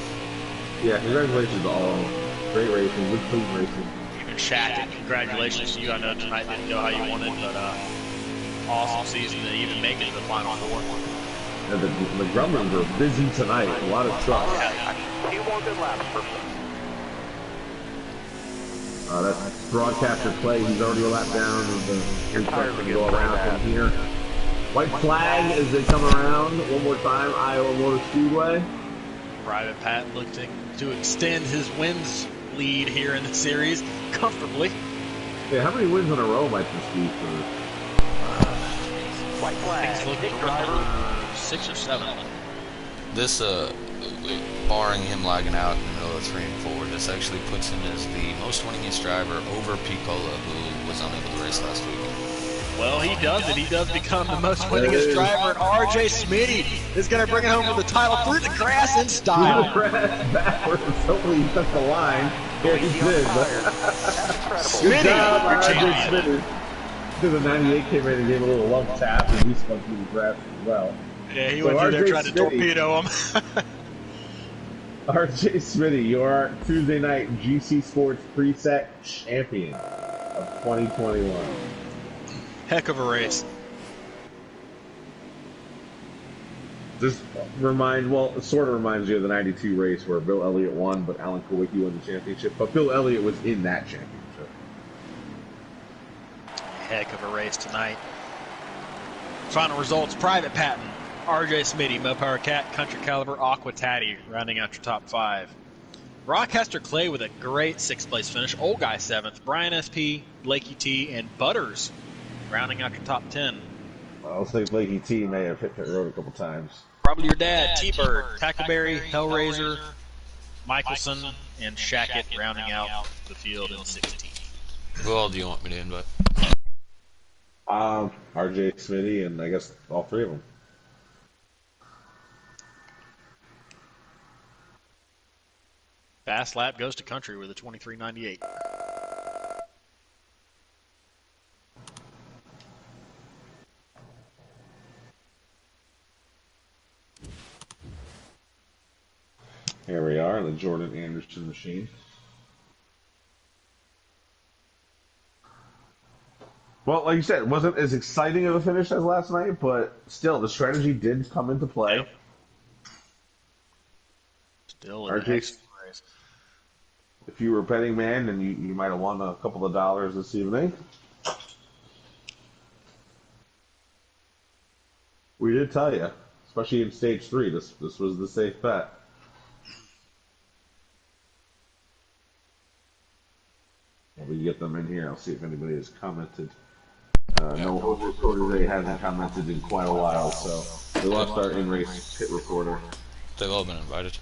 Yeah, congratulations to all of them. Great racing, good clean racing. Even Shackett, congratulations to you. I know tonight didn't go how you wanted, but awesome season to even make it to the Final 4. And the Grumblers were busy tonight. A lot of trucks. A few more good laps for That's broadcaster Clay. He's already a lap down. The 3 trucks going to go around from here. White flag as they come around one more time. Iowa Motor Speedway. Private Pat looking to extend his wins lead here in the series comfortably. Yeah, how many wins in a row might this be for? white flag. He's looking Big for driver. number 6 or 7. This, barring him lagging out in the middle of 3 and 4, this actually puts him as the most winningest driver over Piccola, who was unable to race last week. Well, he does it. He does become the most winningest driver. And RJ Smitty is going to bring it home with the title through the grass in style. Backwards. Hopefully he took the line. Yeah, he did. But Smitty, good job, your RJ champion. Smitty. Because the 98 came in and gave a little love tap, and he spun through the grass as well. Yeah, he So went through there RJ trying to Smitty. torpedo him. RJ Smitty, your Tuesday night GC Sports preset champion of 2021. Heck of a race. Just it sort of reminds you of the 92 race where Bill Elliott won, but Alan Kowicki won the championship. But Bill Elliott was in that championship. Heck of a race tonight. Final results: Private Patton, RJ Smitty, Mopower Cat, Country Caliber, Aqua Tatty, rounding out your top 5. Rochester Clay with a great 6th place finish. Old Guy 7th, Brian SP, Blakey T, and Butters rounding out your top 10. I'll say Blakey T may have hit pit road a couple times. Probably your dad, T-Bird, Tackleberry, Hellraiser, Michelson, and Shackett rounding out the field in 16. Who all do you want me to invite? RJ Smitty, and I guess all 3 of them. Fast lap goes to Country with a 23.98. Here we are, the Jordan Anderson machine. Well, like you said, it wasn't as exciting of a finish as last night, but still, the strategy did come into play. Yep. Still an excellent race. If you were a betting man, then you might have won a couple of dollars this evening. We did tell you, especially in stage 3, this was the safe bet. Well, we get them in here. I'll see if anybody has commented. No reporter hasn't commented in quite a while, so we lost our in-race pit reporter. They've all been invited.